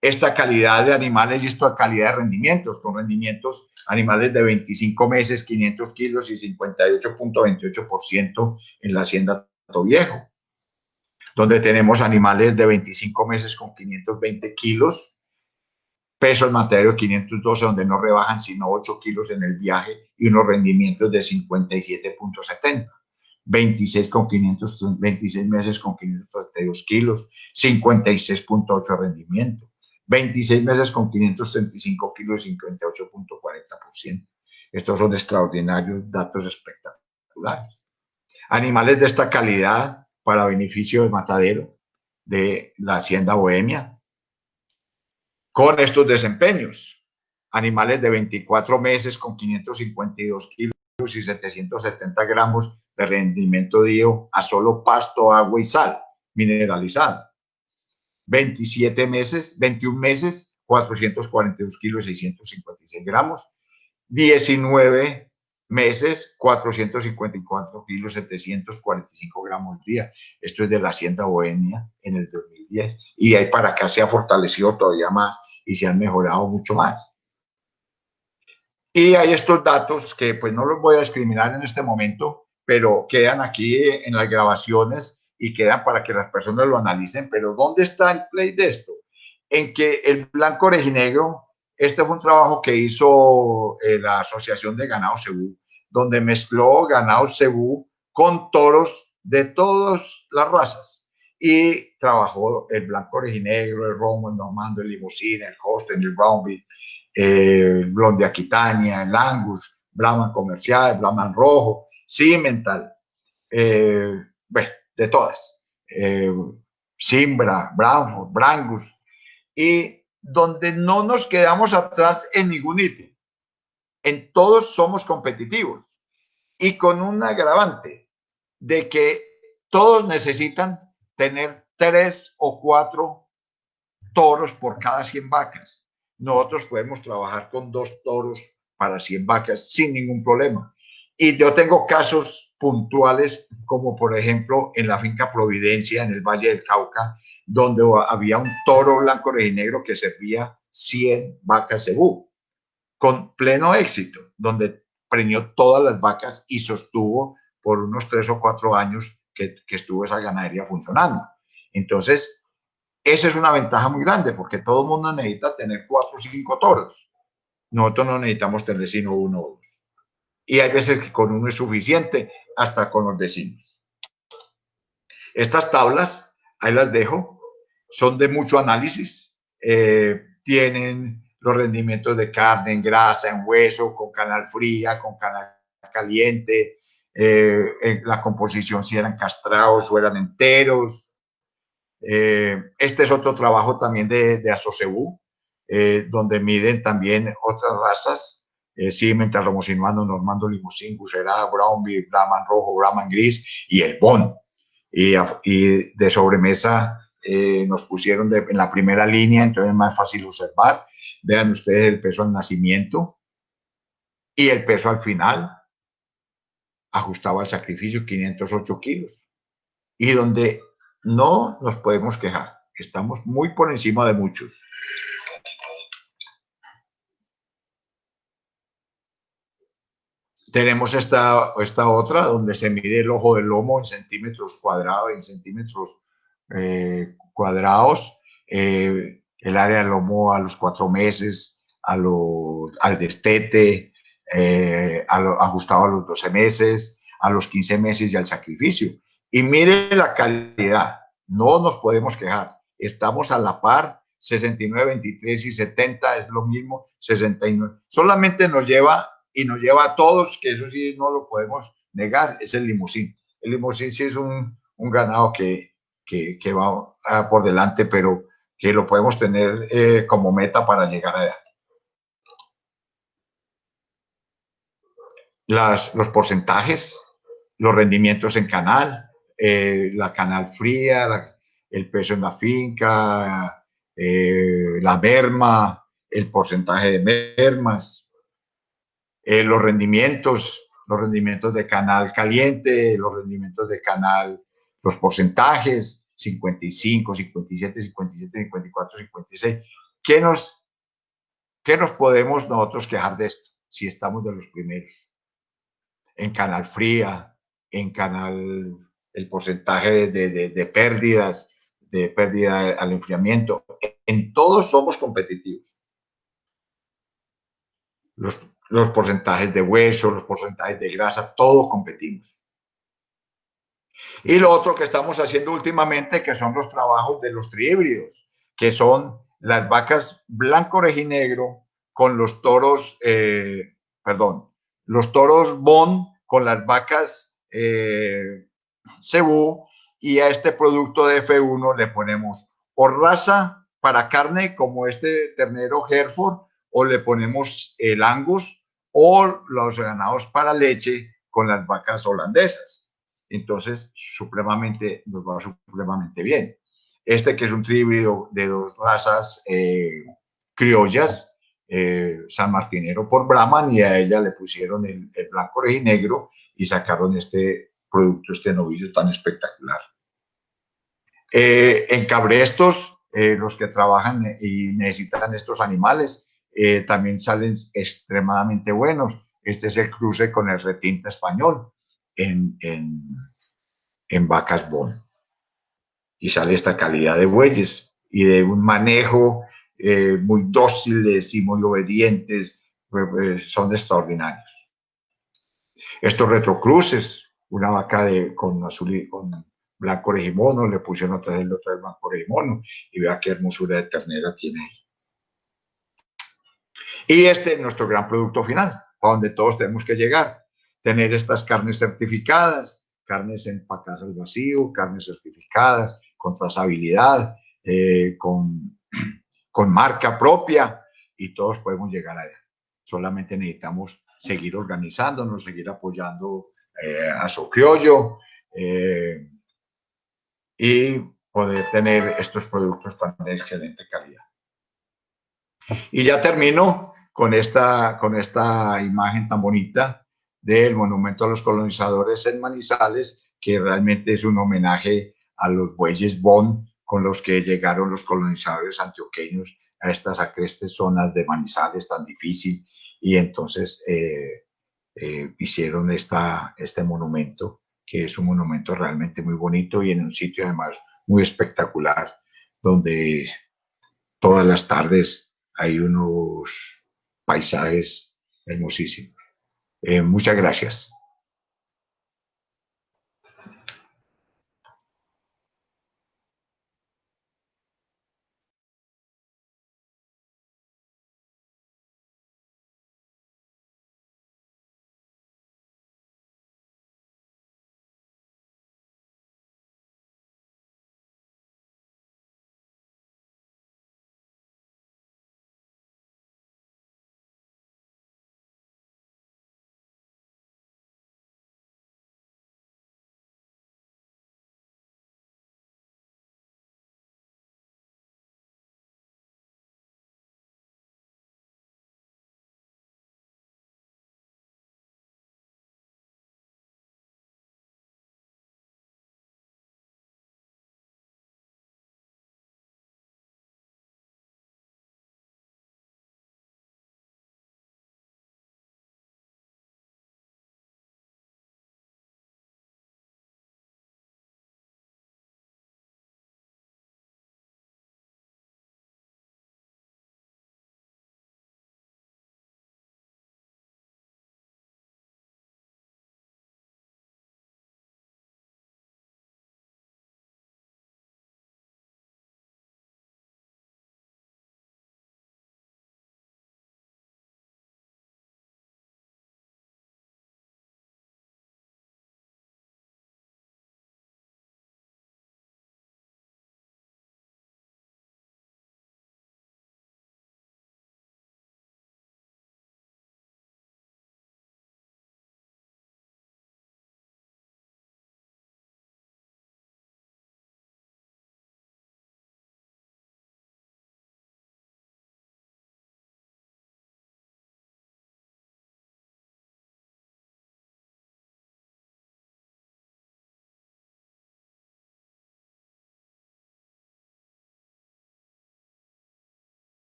esta calidad de animales y esta calidad de rendimientos, con rendimientos animales de 25 meses, 500 kilos y 58.28% en la hacienda Tato Viejo, donde tenemos animales de 25 meses con 520 kilos, peso al matadero 512, donde no rebajan sino 8 kilos en el viaje y unos rendimientos de 57.70. 26 meses con 532 kilos, 56.8 rendimiento. 26 meses con 535 kilos, 58.40%. Estos son extraordinarios datos espectaculares. Animales de esta calidad para beneficio del matadero de la Hacienda Bohemia, con estos desempeños. Animales de 24 meses con 552 kilos y 770 gramos de rendimiento diario a solo pasto, agua y sal mineralizada. 21 meses, 442 kilos y 656 gramos. 19 meses, 454 kilos, 745 gramos al día. Esto es de la Hacienda Bohemia en el 2010. Y de ahí para acá se ha fortalecido todavía más y se han mejorado mucho más. Y hay estos datos que pues no los voy a discriminar en este momento, pero quedan aquí en las grabaciones y quedan para que las personas lo analicen. Pero ¿dónde está el play de esto? En que el blanco orejinegro, este fue un trabajo que hizo la Asociación de Ganado Cebú, donde mezcló ganado cebú con toros de todas las razas. Y trabajó el blanco orejinegro, el romo, el normando, el limusina, el holstein, el brownbeat, el blonde Aquitania, el Angus, Brahman comercial, Brahman rojo, Cimental, bueno, de todas, Simbra, Brownford, Brangus, y donde no nos quedamos atrás en ningún ítem. En todos somos competitivos y con un agravante de que todos necesitan tener 3 o 4 toros por cada 100 vacas. Nosotros podemos trabajar con 2 toros para 100 vacas sin ningún problema. Y yo tengo casos puntuales, como por ejemplo en la finca Providencia, en el Valle del Cauca, donde había un toro blanco orejinegro que servía 100 vacas cebú, con pleno éxito, donde preñó todas las vacas y sostuvo por unos 3 o 4 años que estuvo esa ganadería funcionando. Entonces, esa es una ventaja muy grande porque todo el mundo necesita tener 4 o 5 toros. Nosotros no necesitamos tener sino 1 o 2. Y hay veces que con 1 es suficiente, hasta con los vecinos. Estas tablas, ahí las dejo, son de mucho análisis. Tienen los rendimientos de carne, en grasa, en hueso, con canal fría, con canal caliente, la composición si eran castrados o eran enteros. Este es otro trabajo también de Asocebú, donde miden también otras razas, Simmental, Romosilmano, Normando, Limousin, Bucerá, Brown, Brahman rojo, Brahman gris y el Bon. Y de sobremesa nos pusieron en la primera línea, entonces es más fácil observar. Vean ustedes el peso al nacimiento y el peso al final, ajustado al sacrificio, 508 kilos. Y donde no nos podemos quejar, estamos muy por encima de muchos. Tenemos esta otra donde se mide el ojo del lomo en centímetros cuadrados, cuadrados, el área del lomo a los 4 meses, al destete, ajustado a los 12 meses, a los 15 meses y al sacrificio. Y mire la calidad, no nos podemos quejar, estamos a la par, 69, 23 y 70 es lo mismo, 69. Solamente nos lleva a todos, que eso sí no lo podemos negar, es el Limousin. El Limousin sí es un ganado que va por delante, pero que lo podemos tener como meta para llegar allá. Los porcentajes, los rendimientos en canal, la canal fría, el peso en la finca, la merma, el porcentaje de mermas, los rendimientos de canal caliente, los rendimientos de canal, los porcentajes, 55, 57, 57, 54, 56. ¿Qué nos podemos nosotros quejar de esto si estamos de los primeros? En canal fría, en canal, el porcentaje de pérdidas, de pérdida al enfriamiento, en todos somos competitivos. Los porcentajes de hueso, los porcentajes de grasa, todos competimos. Y lo otro que estamos haciendo últimamente, que son los trabajos de los trihíbridos, que son las vacas blanco, orejinegro con los toros, los toros Bon con las vacas Cebú, y a este producto de F1 le ponemos o raza para carne como este ternero Hereford, o le ponemos el Angus, o los ganados para leche con las vacas holandesas. Entonces, nos va supremamente bien. Este que es un híbrido de dos razas criollas, San Martinero por Brahman, y a ella le pusieron el blanco orejinegro y sacaron este producto, este novillo tan espectacular. En cabrestos, los que trabajan y necesitan estos animales, también salen extremadamente buenos. Este es el cruce con el retinta español en vacas Bon. Y sale esta calidad de bueyes y de un manejo muy dóciles y muy obedientes, son extraordinarios. Estos retrocruces, una vaca con azul y con blanco orejimono, le pusieron otra vez blanco orejimono, y vea qué hermosura de ternera tiene ahí. Y este es nuestro gran producto final, a donde todos tenemos que llegar, tener estas carnes certificadas, carnes empacadas al vacío, carnes certificadas, con trazabilidad, con marca propia, y todos podemos llegar allá. Solamente necesitamos seguir organizándonos, seguir apoyando a Socriollo, y poder tener estos productos tan de excelente calidad. Y ya termino con esta imagen tan bonita del monumento a los colonizadores en Manizales, que realmente es un homenaje a los bueyes Bon con los que llegaron los colonizadores antioqueños a estas agrestes zonas de Manizales tan difícil, y entonces hicieron este monumento, que es un monumento realmente muy bonito y en un sitio además muy espectacular, donde todas las tardes hay unos paisajes hermosísimos. Muchas gracias.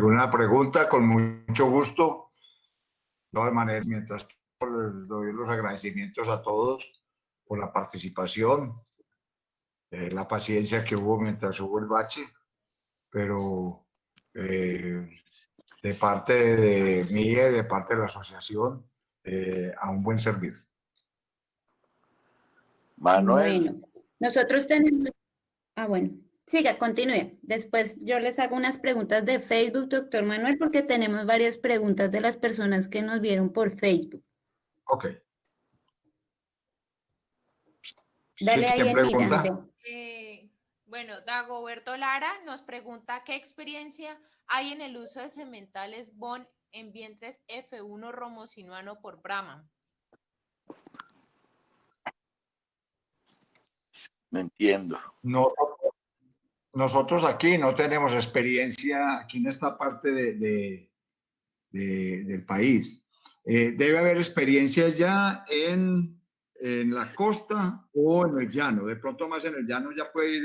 ¿Alguna pregunta? Con mucho gusto. De todas maneras, mientras tanto, les doy los agradecimientos a todos por la participación, la paciencia que hubo mientras hubo el bache, pero de parte de mí y de parte de la asociación, a un buen servicio. Manuel, Bueno, nosotros tenemos... Ah, bueno, siga, continúe. Después yo les hago unas preguntas de Facebook, doctor Manuel, porque tenemos varias preguntas de las personas que nos vieron por Facebook. Ok. Dale Sí, ahí ¿quién en pregunta? Eh, bueno, Dagoberto Lara nos pregunta qué experiencia hay en el uso de sementales BON en vientres F1 romosinuano por Brahma. me entiendo. No, nosotros aquí no tenemos experiencia aquí en esta parte del país. Debe haber experiencias ya en la costa o en el llano. De pronto más en el llano ya puede ir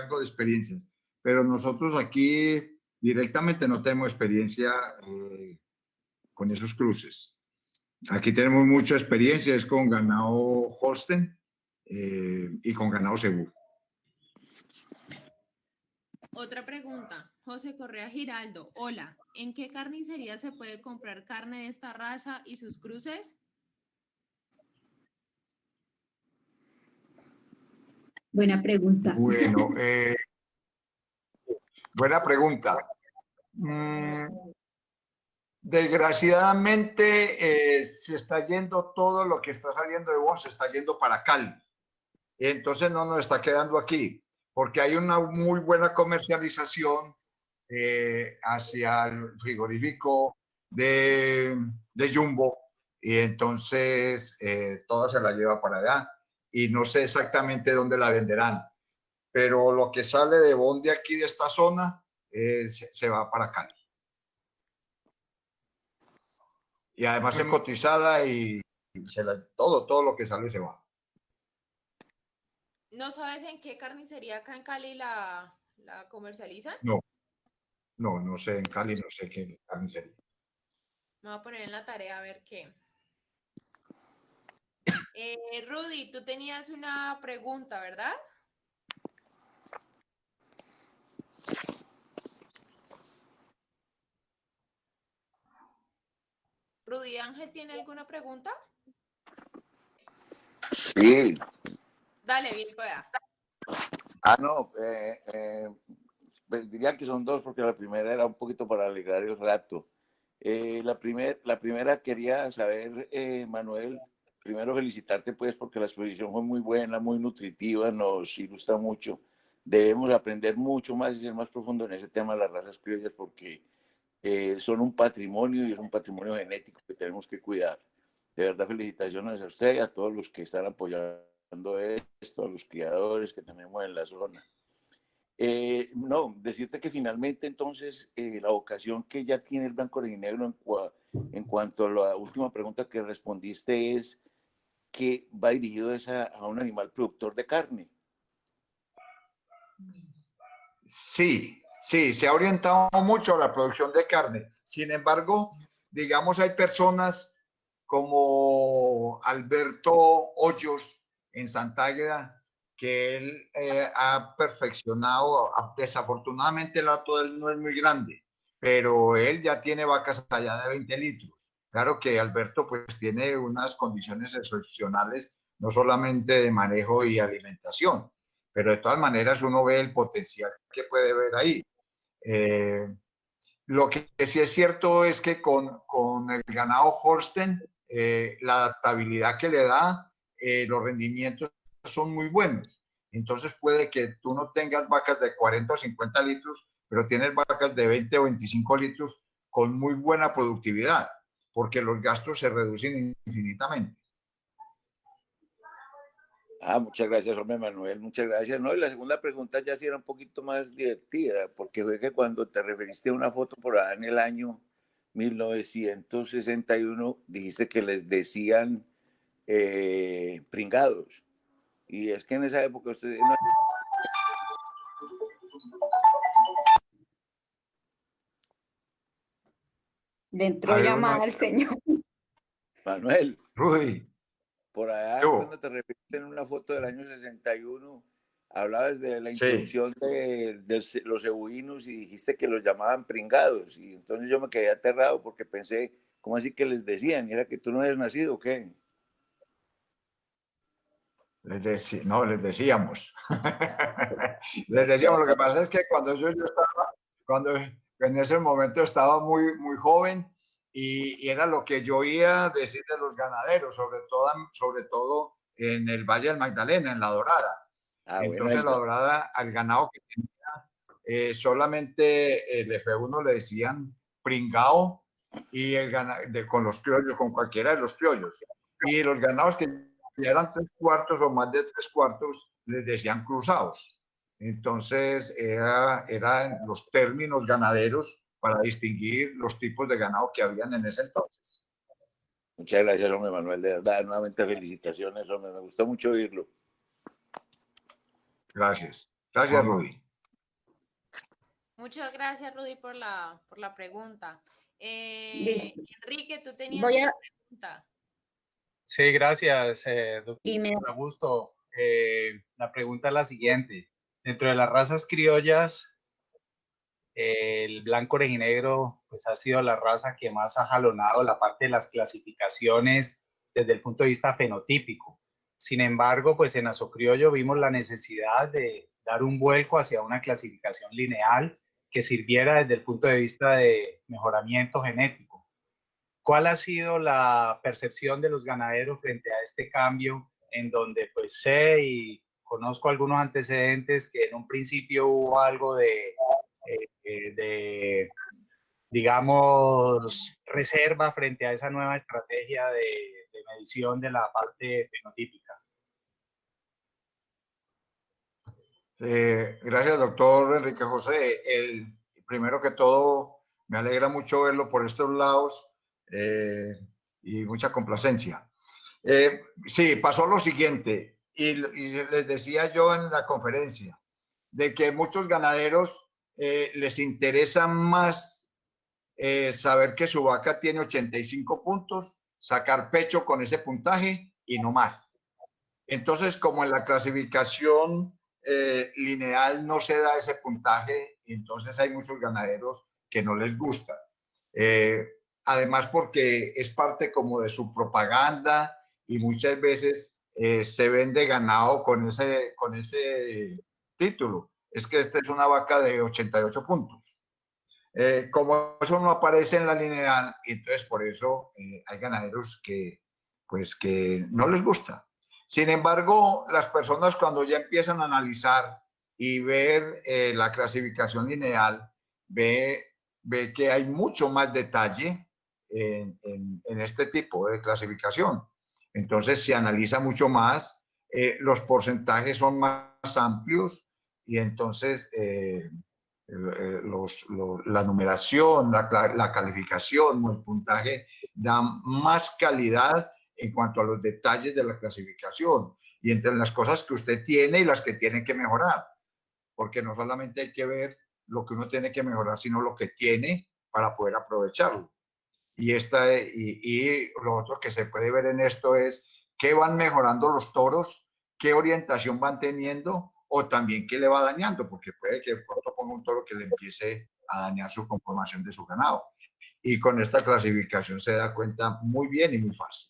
algo de experiencias. Pero nosotros aquí directamente no tenemos experiencia con esos cruces. Aquí tenemos mucha experiencia, es con ganado Holstein y con ganado Cebú. Otra pregunta, José Correa Giraldo. Hola, ¿en qué carnicería se puede comprar carne de esta raza y sus cruces? Buena pregunta. Bueno, buena pregunta. Desgraciadamente se está yendo todo lo que está saliendo de Bon, se está yendo para Cali. Entonces no nos está quedando aquí, porque hay una muy buena comercialización hacia el frigorífico de Jumbo, y entonces toda se la lleva para allá. Y no sé exactamente dónde la venderán, pero lo que sale de Bon de aquí, de esta zona, se va para Cali. Y además es cotizada y todo lo que sale se va. ¿No sabes en qué carnicería acá en Cali la comercializan? No, no sé, en Cali no sé qué carnicería. Me voy a poner en la tarea a ver qué. Rudy, tú tenías una pregunta, ¿verdad? Rudy Ángel, ¿tiene alguna pregunta? Sí. Dale, bien pueda. No, pues diría que son dos porque la primera era un poquito para alegrar el rato. La primera quería saber, Manuel, primero felicitarte pues porque la exposición fue muy buena, muy nutritiva, nos ilustra mucho. Debemos aprender mucho más y ser más profundo en ese tema de las razas criollas porque son un patrimonio y es un patrimonio genético que tenemos que cuidar. De verdad, felicitaciones a usted y a todos los que están apoyando esto, a los criadores que tenemos en la zona. No, decirte que finalmente entonces la vocación que ya tiene el blanco y negro en cuanto a la última pregunta que respondiste es que va dirigido a un animal productor de carne. Sí, sí, se ha orientado mucho a la producción de carne. Sin embargo, digamos, hay personas como Alberto Hoyos en Sant'Águeda, que él ha perfeccionado. Desafortunadamente el hato de él no es muy grande, pero él ya tiene vacas allá de 20 litros. Claro que Alberto pues tiene unas condiciones excepcionales, no solamente de manejo y alimentación, pero de todas maneras uno ve el potencial que puede ver ahí. Lo que sí es cierto es que con el ganado Holstein, la adaptabilidad que le da, los rendimientos son muy buenos. Entonces puede que tú no tengas vacas de 40 o 50 litros, pero tienes vacas de 20 o 25 litros con muy buena productividad, porque los gastos se reducen infinitamente. Muchas gracias, hombre Manuel, muchas gracias. No, y la segunda pregunta ya sí era un poquito más divertida, porque fue que cuando te referiste a una foto por ahí en el año 1961, dijiste que les decían pringados. Y es que en esa época ustedes... No... Le A entró ver, llamada al señor. Manuel, Rudy, por allá yo, cuando te refieres en una foto del año 61, hablabas de la sí, introducción de los cebuinos y dijiste que los llamaban pringados. Y entonces yo me quedé aterrado porque pensé, ¿cómo así que les decían? ¿Era que tú no habías nacido o qué? no, les decíamos. Les Ya decíamos, lo que estabas. pasa es que yo estaba, cuando en ese momento estaba muy, muy joven y era lo que yo oía decir de los ganaderos, sobre todo en el Valle del Magdalena, en La Dorada. Ah, bueno, Entonces, La Dorada, al ganado que solamente el F1 le decían pringao y con los criollos, con cualquiera de los criollos. Y los ganados que ya eran 3/4 o más de 3/4 les decían cruzados. Entonces eran los términos ganaderos para distinguir los tipos de ganado que habían en ese entonces. muchas gracias, hombre Manuel, de verdad, nuevamente felicitaciones, hombre, me gustó mucho oírlo. Gracias. Gracias, Rudy. Muchas gracias, Rudy, por la pregunta. Listo. Enrique, tú tenías Voy una a, pregunta. Sí, gracias, doctor y me Augusto. La pregunta es la siguiente. Dentro de las razas criollas, el blanco orejinegro pues, ha sido la raza que más ha jalonado la parte de las clasificaciones desde el punto de vista fenotípico. Sin embargo, pues en Asocriollo vimos la necesidad de dar un vuelco hacia una clasificación lineal que sirviera desde el punto de vista de mejoramiento genético. ¿Cuál ha sido la percepción de los ganaderos frente a este cambio en donde pues sé y conozco algunos antecedentes que en un principio hubo algo de digamos, reserva frente a esa nueva estrategia de medición de la parte fenotípica? Gracias, doctor Enrique José. Primero que todo, me alegra mucho verlo por estos lados y mucha complacencia. Sí, pasó lo siguiente, y les decía yo en la conferencia, de que muchos ganaderos les interesa más saber que su vaca tiene 85 puntos, sacar pecho con ese puntaje y no más. Entonces, como en la clasificación lineal no se da ese puntaje, entonces hay muchos ganaderos que no les gusta. Además, porque es parte como de su propaganda y muchas veces se vende ganado con ese título. Es que esta es una vaca de 88 puntos. Como eso no aparece en la lineal, entonces por eso hay ganaderos pues, que no les gusta. Sin embargo, las personas cuando ya empiezan a analizar y ver la clasificación lineal, ve que hay mucho más detalle en este tipo de clasificación. Entonces se analiza mucho más, los porcentajes son más amplios y entonces la numeración, la calificación o el puntaje da más calidad en cuanto a los detalles de la clasificación y entre las cosas que usted tiene y las que tiene que mejorar, porque no solamente hay que ver lo que uno tiene que mejorar, sino lo que tiene para poder aprovecharlo. Y lo otro que se puede ver en esto es qué van mejorando los toros, qué orientación van teniendo o también qué le va dañando, porque puede que de pronto ponga un toro que le empiece a dañar su conformación de su ganado. Y con esta clasificación se da cuenta muy bien y muy fácil.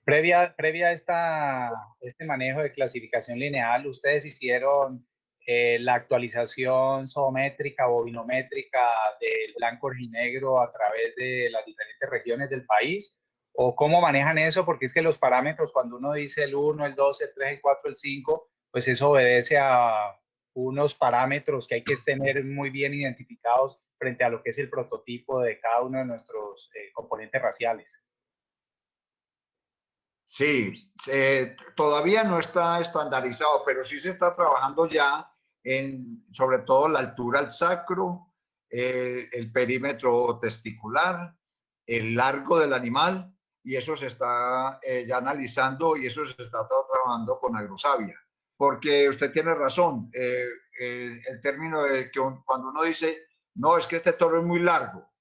Previa a este manejo de clasificación lineal, ustedes hicieron la actualización zoométrica, bovinométrica del blanco orejinegro a través de las diferentes regiones del país, o cómo manejan eso, porque es que los parámetros, cuando uno dice el 1, el 2, el 3, el 4, el 5, pues eso obedece a unos parámetros que hay que tener muy bien identificados frente a lo que es el prototipo de cada uno de nuestros componentes raciales. Sí, todavía no está estandarizado, pero sí se está trabajando ya en, sobre todo, la altura al sacro, el perímetro testicular, el largo del animal, y eso se está ya analizando y eso se está trabajando con agrosavia. Porque usted tiene razón, el término de que cuando uno dice, no, es que este toro es muy largo,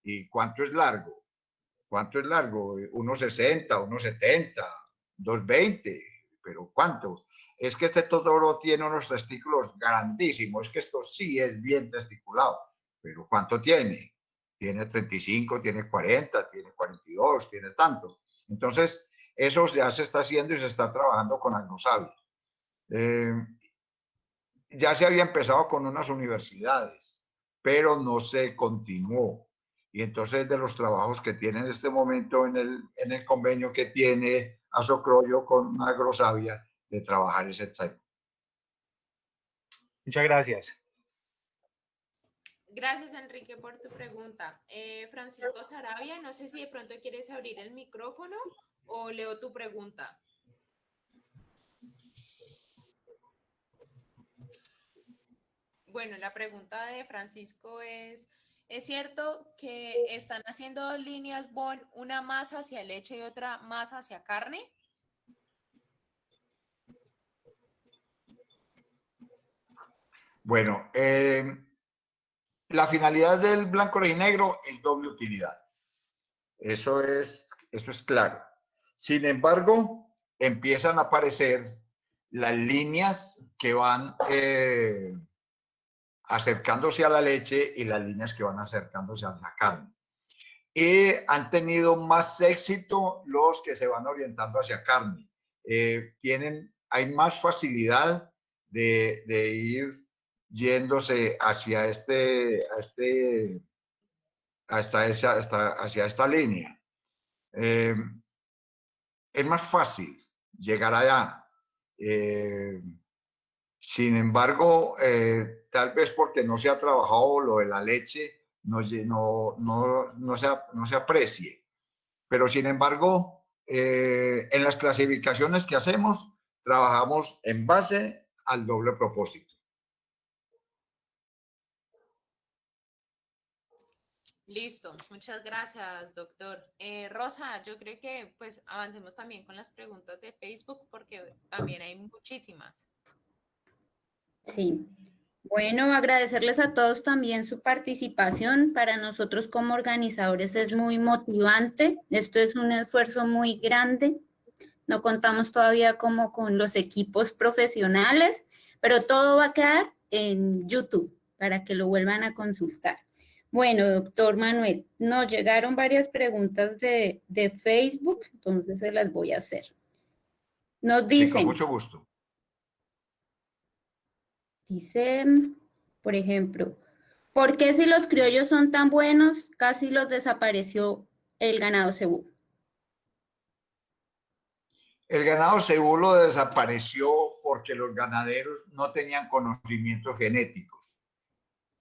¿Y cuánto es largo? ¿Cuánto es largo? 1,60, 1,70, 2,20, pero ¿cuánto? Es que este toro tiene unos testículos grandísimos, es que esto sí es bien testiculado, pero ¿cuánto tiene? Tiene 35, tiene 40, tiene 42, tiene tanto. Entonces, eso ya se está haciendo y se está trabajando con Agrosavia. Ya se había empezado con unas universidades, pero no se continuó. Y entonces de los trabajos que tiene en este momento en el convenio que tiene Asocroyo con Agrosavia, de trabajar ese tema. Muchas gracias. Gracias, Enrique, por tu pregunta. Francisco Sarabia, no sé si de pronto quieres abrir el micrófono o leo tu pregunta. Bueno, la pregunta de Francisco ¿es cierto que están haciendo dos líneas Bond, una más hacia leche y otra más hacia carne? Bueno, la finalidad del blanco rojinegro es doble utilidad. Eso es claro. Sin embargo, empiezan a aparecer las líneas que van acercándose a la leche y las líneas que van acercándose a la carne. Y han tenido más éxito los que se van orientando hacia carne. Hay más facilidad de ir yéndose hacia hacia esta línea. Es más fácil llegar allá. Sin embargo, tal vez porque no se ha trabajado lo de la leche, no se aprecie. Pero sin embargo, en las clasificaciones que hacemos, trabajamos en base al doble propósito. Listo, muchas gracias, doctor. Rosa, yo creo que pues avancemos también con las preguntas de Facebook porque también hay muchísimas. Sí. Bueno, agradecerles a todos también su participación. Para nosotros como organizadores es muy motivante. Esto es un esfuerzo muy grande. No contamos todavía como con los equipos profesionales, pero todo va a quedar en YouTube para que lo vuelvan a consultar. Bueno, doctor Manuel, nos llegaron varias preguntas de Facebook, entonces se las voy a hacer. Nos dicen... Sí, con mucho gusto. Dicen, por ejemplo, ¿por qué si los criollos son tan buenos, casi los desapareció el ganado cebú? El ganado cebú lo desapareció porque los ganaderos no tenían conocimientos genéticos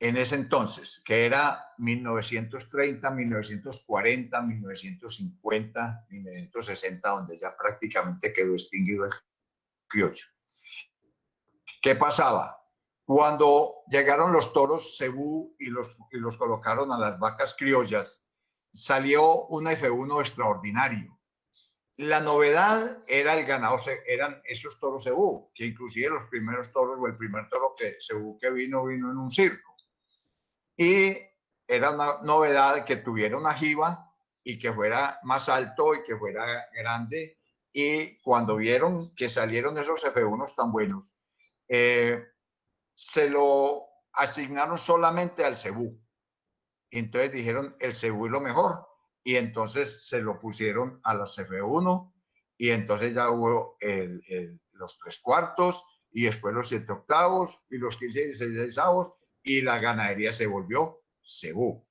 en ese entonces, que era 1930, 1940, 1950, 1960, donde ya prácticamente quedó extinguido el criollo. ¿Qué pasaba? Cuando llegaron los toros cebú y los colocaron a las vacas criollas, salió un F1 extraordinario. La novedad era el ganado, eran esos toros cebú, que inclusive los primeros toros o el primer toro cebú que vino en un circo. Y era una novedad que tuviera una jiba y que fuera más alto y que fuera grande. Y cuando vieron que salieron esos F1 tan buenos, se lo asignaron solamente al cebú. Entonces dijeron, el cebú es lo mejor. Y entonces se lo pusieron a las F1 y entonces ya hubo los 3/4 y después los 7/8 y los 15 y 16avos y la ganadería se volvió cebú.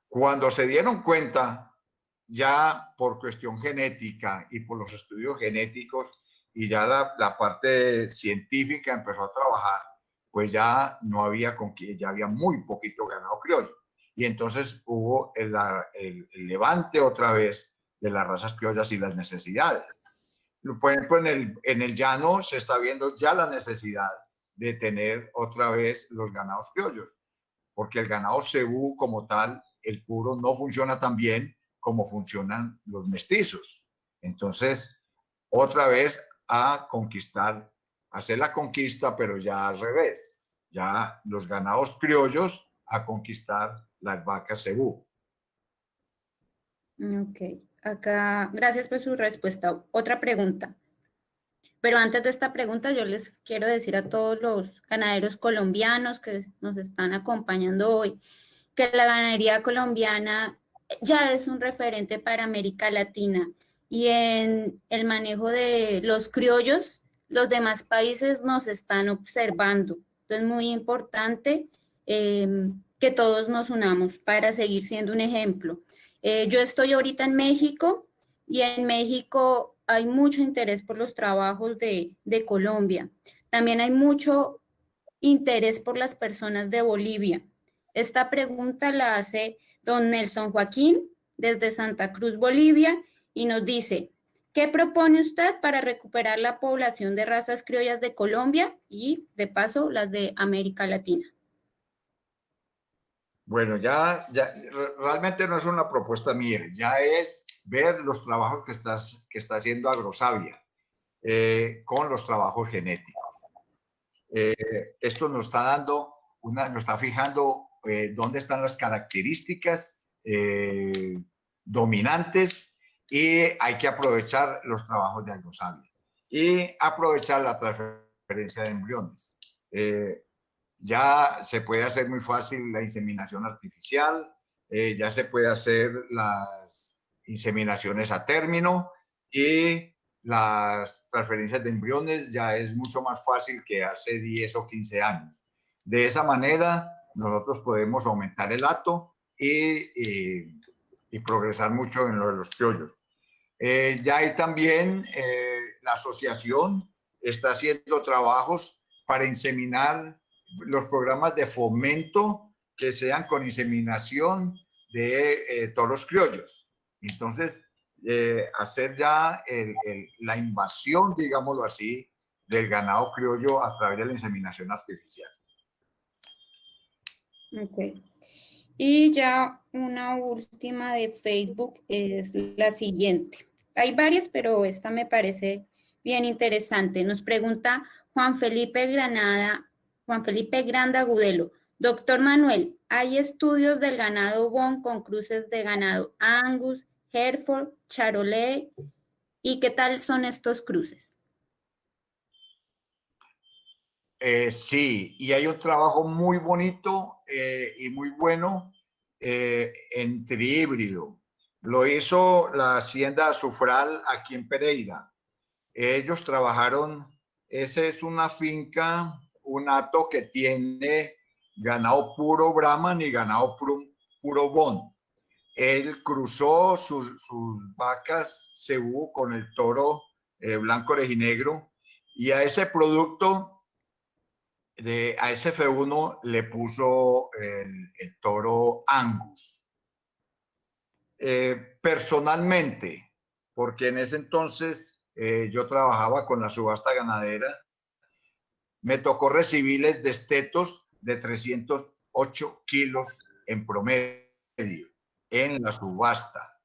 Cuando se dieron cuenta, ya por cuestión genética y por los estudios genéticos y ya la parte científica empezó a trabajar, pues ya no había ya había muy poquito ganado criollo. Y entonces hubo el levante otra vez de las razas criollas y las necesidades. Por ejemplo, en el llano se está viendo ya la necesidad de tener otra vez los ganados criollos, porque el ganado cebú como tal, el puro, no funciona tan bien como funcionan los mestizos. Entonces, otra vez a conquistar, hacer la conquista, pero ya al revés. Ya los ganados criollos a conquistar las vacas cebú. Ok, acá, gracias por su respuesta. Otra pregunta. Pero antes de esta pregunta, yo les quiero decir a todos los ganaderos colombianos que nos están acompañando hoy, que la ganadería colombiana ya es un referente para América Latina y en el manejo de los criollos, los demás países nos están observando. Entonces, muy importante que todos nos unamos para seguir siendo un ejemplo. Yo estoy ahorita en México y en México hay mucho interés por los trabajos de Colombia. También hay mucho interés por las personas de Bolivia. Esta pregunta la hace don Nelson Joaquín desde Santa Cruz, Bolivia, y nos dice, ¿qué propone usted para recuperar la población de razas criollas de Colombia y, de paso, las de América Latina? Bueno, realmente no es una propuesta mía, ya es ver los trabajos que está haciendo Agrosavia con los trabajos genéticos. Esto nos está dando nos está fijando dónde están las características dominantes y hay que aprovechar los trabajos de Agrosavia y aprovechar la transferencia de embriones. Ya se puede hacer muy fácil la inseminación artificial, ya se puede hacer las inseminaciones a término y las transferencias de embriones ya es mucho más fácil que hace 10 o 15 años. De esa manera, nosotros podemos aumentar el hato y progresar mucho en lo de los criollos. Ya hay también la asociación está haciendo trabajos para inseminar los programas de fomento que sean con inseminación de toros criollos. Entonces, hacer ya la invasión, digámoslo así, del ganado criollo a través de la inseminación artificial. Ok. Y ya una última de Facebook es la siguiente. Hay varias, pero esta me parece bien interesante. Nos pregunta Juan Felipe Granda Agudelo. Doctor Manuel, ¿hay estudios del ganado Bon con cruces de ganado Angus, Hereford, Charolais? ¿Y qué tal son estos cruces? Sí, y hay un trabajo muy bonito y muy bueno entre híbrido. Lo hizo la Hacienda Azufral aquí en Pereira. Ellos trabajaron, esa es una finca, un hato que tiene ganado puro Brahman y ganado puro Bon. Él cruzó sus vacas cebú con el toro blanco orejinegro y a ese producto a ese F1 le puso el toro Angus. Personalmente, porque en ese entonces yo trabajaba con la subasta ganadera, me tocó recibirles destetos de 308 kilos en promedio en la subasta.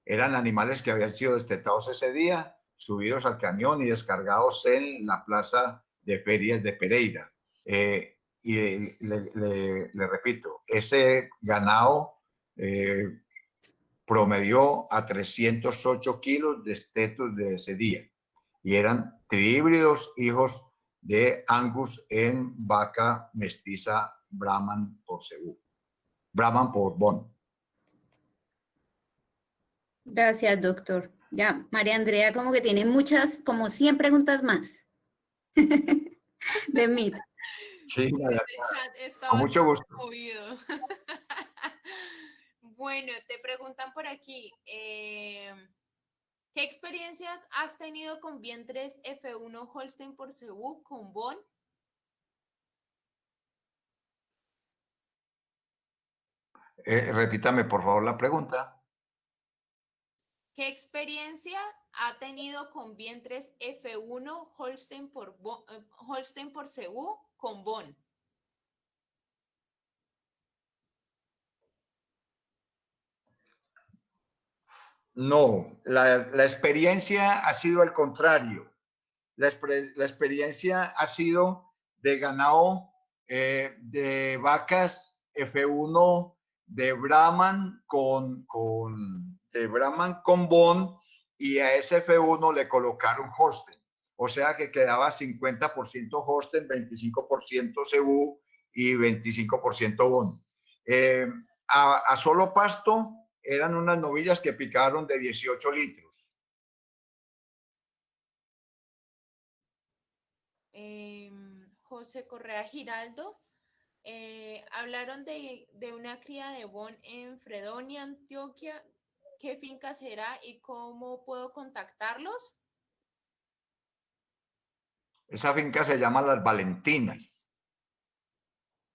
Eran animales que habían sido destetados ese día, subidos al camión y descargados en la plaza de ferias de Pereira. Y le repito, ese ganado promedió a 308 kilos de destetos de ese día. Y eran trihíbridos hijos de Angus en vaca mestiza Brahman por cebú. Brahman por Bon. Gracias, doctor. Ya, María Andrea como que tiene muchas, como 100 preguntas más de MIT. Sí, con mucho gusto. Movido. Bueno, te preguntan por aquí, ¿qué experiencias has tenido con vientres F1 Holstein por cebú con Bon? Repítame, por favor, la pregunta. ¿Qué experiencia ha tenido con vientres F1 Holstein por cebú con Bon? No, la experiencia ha sido al contrario. La experiencia ha sido de ganado de vacas F1 de Brahman con Bond, y a ese F1 le colocaron Holsten. O sea que quedaba 50% Holsten, 25% Cebú y 25% Bond. A solo pasto eran unas novillas que picaron de 18 litros. José Correa Giraldo, hablaron de una cría de Bond en Fredonia, Antioquia. ¿Qué finca será y cómo puedo contactarlos? Esa finca se llama Las Valentinas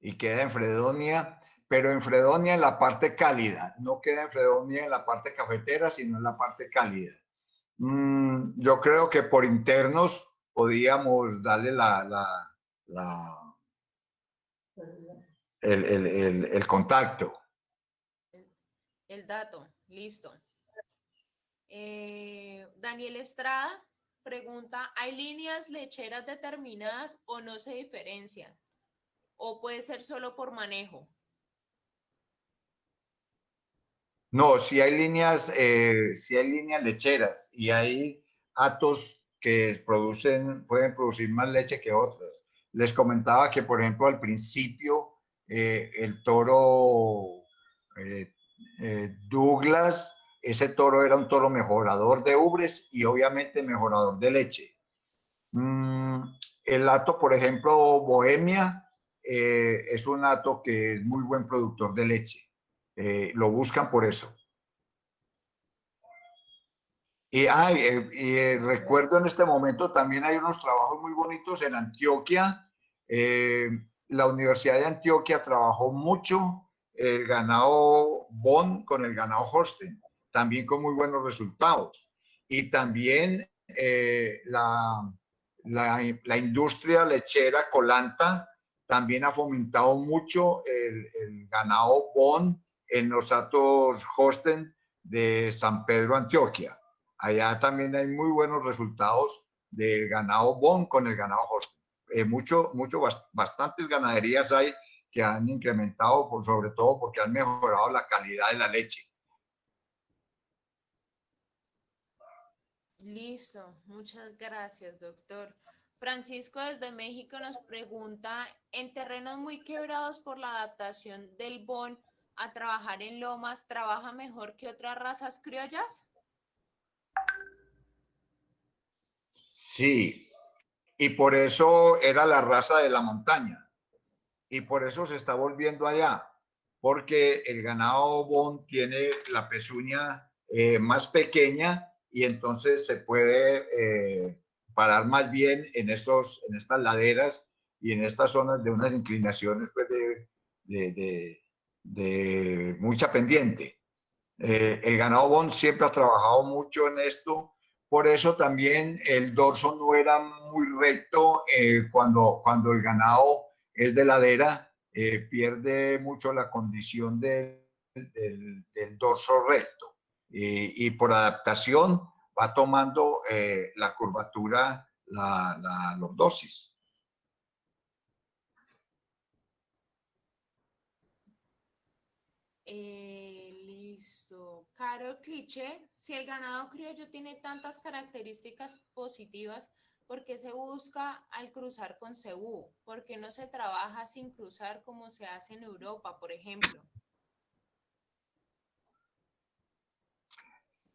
y queda en Fredonia, pero en Fredonia en la parte cálida, no queda en Fredonia en la parte cafetera, sino en la parte cálida. Yo creo que por internos podíamos darle el contacto. El dato, listo. Daniel Estrada pregunta, ¿hay líneas lecheras determinadas o no se diferencian? ¿O puede ser solo por manejo? No, si hay líneas lecheras y hay hatos que pueden producir más leche que otras. Les comentaba que, por ejemplo, al principio el toro Douglas, ese toro era un toro mejorador de ubres y obviamente mejorador de leche. El hato, por ejemplo, Bohemia, es un hato que es muy buen productor de leche. Lo buscan por eso. Y recuerdo en este momento también hay unos trabajos muy bonitos en Antioquia. La Universidad de Antioquia trabajó mucho el ganado Bond con el ganado Holstein, también con muy buenos resultados. Y también la industria lechera Colanta también ha fomentado mucho el ganado Bond en los hatos Holstein de San Pedro, Antioquia. Allá también hay muy buenos resultados del ganado Bond con el ganado Holstein. Bastantes ganaderías hay que han incrementado, sobre todo porque han mejorado la calidad de la leche. Listo, muchas gracias, doctor. Francisco desde México nos pregunta, en terrenos muy quebrados por la adaptación del Bond a trabajar en lomas, ¿trabaja mejor que otras razas criollas? Sí, y por eso era la raza de la montaña. Y por eso se está volviendo allá, porque el ganado Bond tiene la pezuña más pequeña y entonces se puede parar más bien en estas laderas y en estas zonas de unas inclinaciones pues, de mucha pendiente. El ganado Bond siempre ha trabajado mucho en esto, por eso también el dorso no era muy recto cuando el ganado es de ladera, pierde mucho la condición del dorso recto y por adaptación va tomando la curvatura, la lordosis. Listo. Carol Cliché, si el ganado criollo tiene tantas características positivas, ¿por qué se busca al cruzar con cebú? ¿Por qué no se trabaja sin cruzar como se hace en Europa, por ejemplo?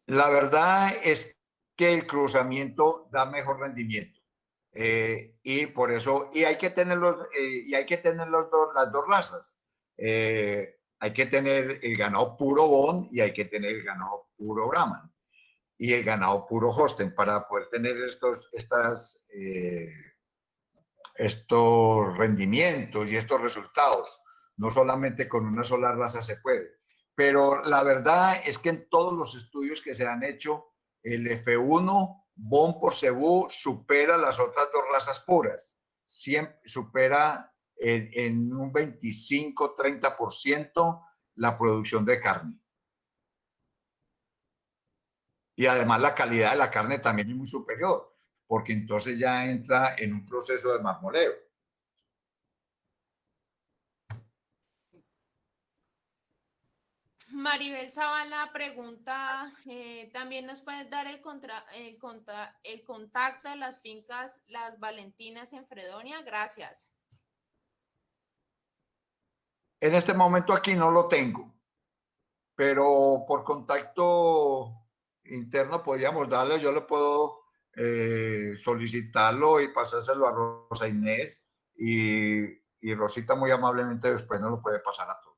La verdad es que el cruzamiento da mejor rendimiento. Y por eso, hay que tener las dos razas. Hay que tener el ganado puro Bond y hay que tener el ganado puro Brahman y el ganado puro Holstein para poder tener estos rendimientos y estos resultados. No solamente con una sola raza se puede. Pero la verdad es que en todos los estudios que se han hecho, el F1 Bond por Cebú supera las otras dos razas puras. Siempre supera en un 25-30% la producción de carne. Y además la calidad de la carne también es muy superior, porque entonces ya entra en un proceso de marmoleo. Maribel Zavala pregunta, ¿también nos puedes dar el contacto de las fincas Las Valentinas en Fredonia? Gracias. En este momento aquí no lo tengo, pero por contacto interno podríamos darle, yo le puedo solicitarlo y pasárselo a Rosa Inés y Rosita muy amablemente después nos lo puede pasar a todos.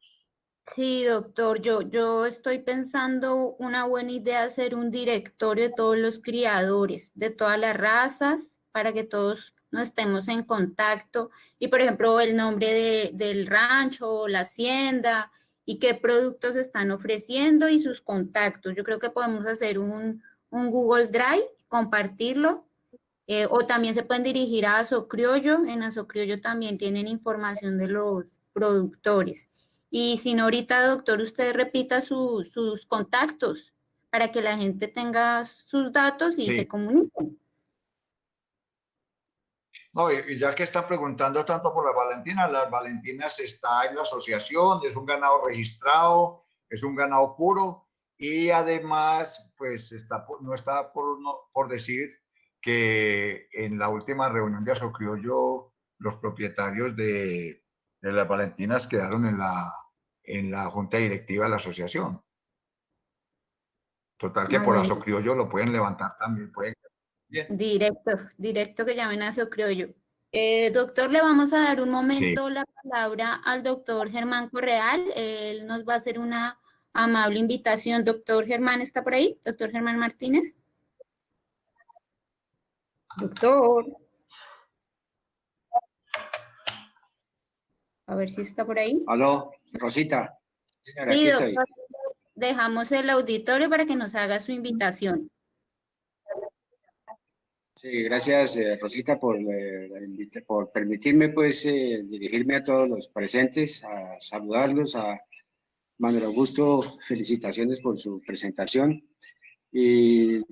Sí, doctor, yo estoy pensando una buena idea hacer un directorio de todos los criadores, de todas las razas, para que todos nos estemos en contacto. Y, por ejemplo, el nombre del rancho o la hacienda y qué productos están ofreciendo y sus contactos. Yo creo que podemos hacer un Google Drive, compartirlo. O también se pueden dirigir a Asocriollo. En Asocriollo también tienen información de los productores. Y si no, ahorita, doctor, usted repita sus contactos para que la gente tenga sus datos y Sí. se comunique. No, y ya que están preguntando tanto por las Valentinas está en la asociación, es un ganado registrado, es un ganado puro y además, pues no está por decir que en la última reunión de Asocriollo los propietarios de las Valentinas quedaron en la junta directiva de la asociación. Total que por Bueno, Asocriollo lo pueden levantar también, pueden. Bien. directo que llamen a Asocriollo. Doctor, le vamos a dar un momento la palabra al doctor Germán Correal. Él nos va a hacer una amable invitación. Doctor Germán, ¿está por ahí? Doctor Germán Martínez. Doctor. A ver si está por ahí. Aló, Rosita. Señora, Sí, aquí doctor, estoy. dejamos el auditorio para que nos haga su invitación. Sí, gracias, Rosita, por permitirme, pues, dirigirme a todos los presentes, a saludarlos, a Manuel Augusto, felicitaciones por su presentación y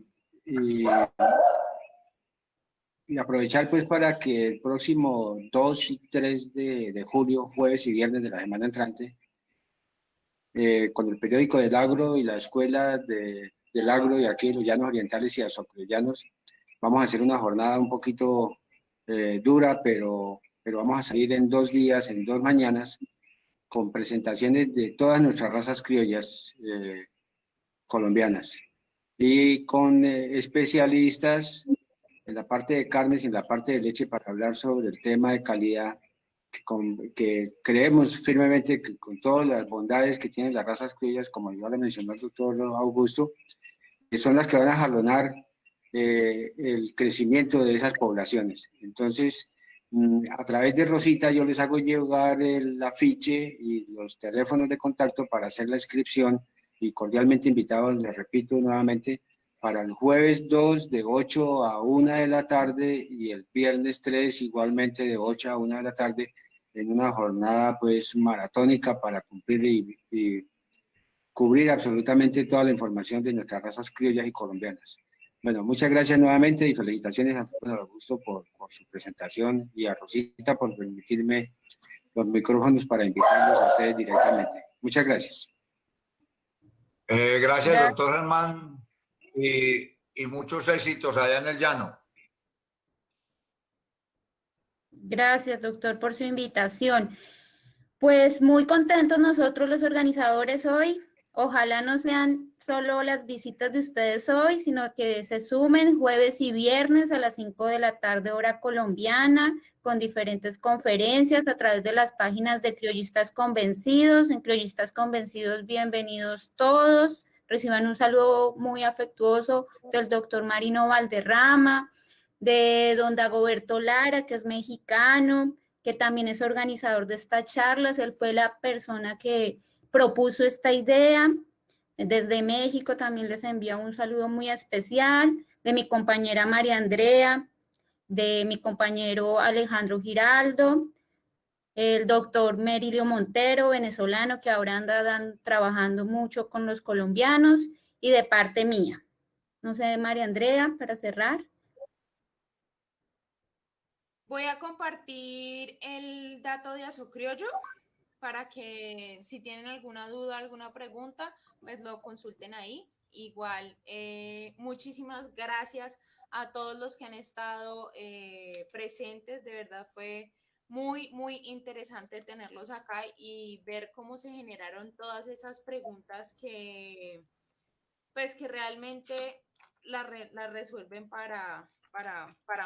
aprovechar, pues, para que el próximo 2 y 3 de julio, jueves y viernes de la semana entrante, con el periódico del Agro y la escuela del Agro y aquí los Llanos Orientales y Azocrillanos, vamos a hacer una jornada un poquito dura, pero vamos a salir en 2 días, en 2 mañanas, con presentaciones de todas nuestras razas criollas colombianas y con especialistas en la parte de carnes y en la parte de leche para hablar sobre el tema de calidad que creemos firmemente que con todas las bondades que tienen las razas criollas, como ya lo mencionó el doctor Augusto, que son las que van a jalonar el crecimiento de esas poblaciones. Entonces, a través de Rosita yo les hago llegar el afiche y los teléfonos de contacto para hacer la inscripción y cordialmente invitados, les repito nuevamente, para el jueves 2 de 8 a 1 de la tarde y el viernes 3 igualmente de 8 a 1 de la tarde en una jornada pues maratónica para cumplir y cubrir absolutamente toda la información de nuestras razas criollas y colombianas. Bueno, muchas gracias nuevamente y felicitaciones a todos Augusto por su presentación y a Rosita por permitirme los micrófonos para invitarlos a ustedes directamente. Muchas gracias. Gracias, doctor Germán, y muchos éxitos allá en el llano. Gracias, doctor, por su invitación. Pues muy contentos nosotros los organizadores hoy. Ojalá no sean solo las visitas de ustedes hoy, sino que se sumen jueves y viernes a las 5 de la tarde, hora colombiana, con diferentes conferencias a través de las páginas de Criollistas Convencidos. En Criollistas Convencidos, bienvenidos todos. Reciban un saludo muy afectuoso del doctor Marino Valderrama, de don Dagoberto Lara, que es mexicano, que también es organizador de estas charlas. Él fue la persona que propuso esta idea. Desde México también les envío un saludo muy especial, de mi compañera María Andrea, de mi compañero Alejandro Giraldo, el doctor Merilio Montero, venezolano, que ahora anda trabajando mucho con los colombianos, y de parte mía. No sé, María Andrea, para cerrar. Voy a compartir el dato de Asocriollo para que si tienen alguna duda, alguna pregunta, pues lo consulten ahí. Igual, muchísimas gracias a todos los que han estado presentes. De verdad fue muy, muy interesante tenerlos acá y ver cómo se generaron todas esas preguntas que, pues, que realmente la resuelven para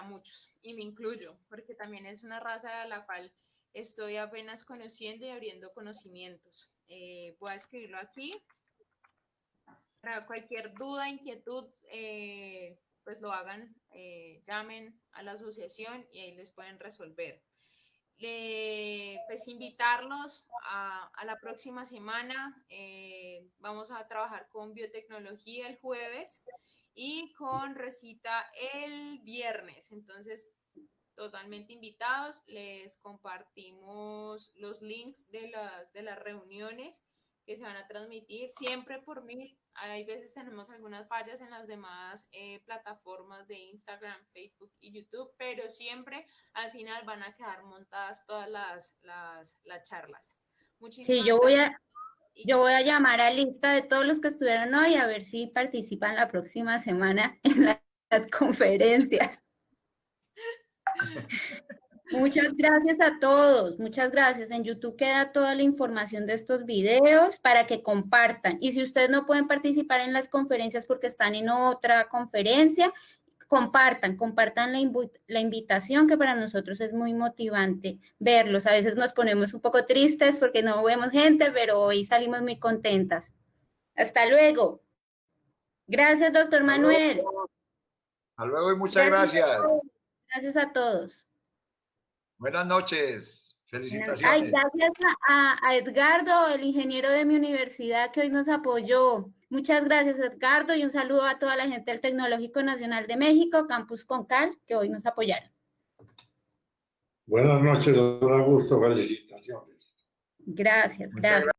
muchos, y me incluyo, porque también es una raza a la cual estoy apenas conociendo y abriendo conocimientos. Voy a escribirlo aquí. Para cualquier duda, inquietud, pues lo hagan, llamen a la asociación y ahí les pueden resolver. Pues invitarlos a la próxima semana. Vamos a trabajar con biotecnología el jueves y con recita el viernes. Entonces, totalmente invitados. Les compartimos los links de las reuniones que se van a transmitir siempre por mail. Hay veces tenemos algunas fallas en las demás plataformas de Instagram, Facebook y YouTube, pero siempre al final van a quedar montadas todas las charlas. Muchísimas Sí, yo gracias. voy a llamar a lista de todos los que estuvieron hoy a ver si participan la próxima semana en las conferencias. Muchas gracias a todos, muchas gracias. En YouTube queda toda la información de estos videos para que compartan. Y si ustedes no pueden participar en las conferencias porque están en otra conferencia, compartan la invitación, que para nosotros es muy motivante verlos. A veces nos ponemos un poco tristes porque no vemos gente, pero hoy salimos muy contentas. Hasta luego. Gracias, doctor Manuel. Hasta luego y muchas gracias. Gracias a todos. Buenas noches. Felicitaciones. Ay, gracias a Edgardo, el ingeniero de mi universidad, que hoy nos apoyó. Muchas gracias, Edgardo, y un saludo a toda la gente del Tecnológico Nacional de México, Campus Concal, que hoy nos apoyaron. Buenas noches, doctor Augusto. Felicitaciones. Gracias, gracias.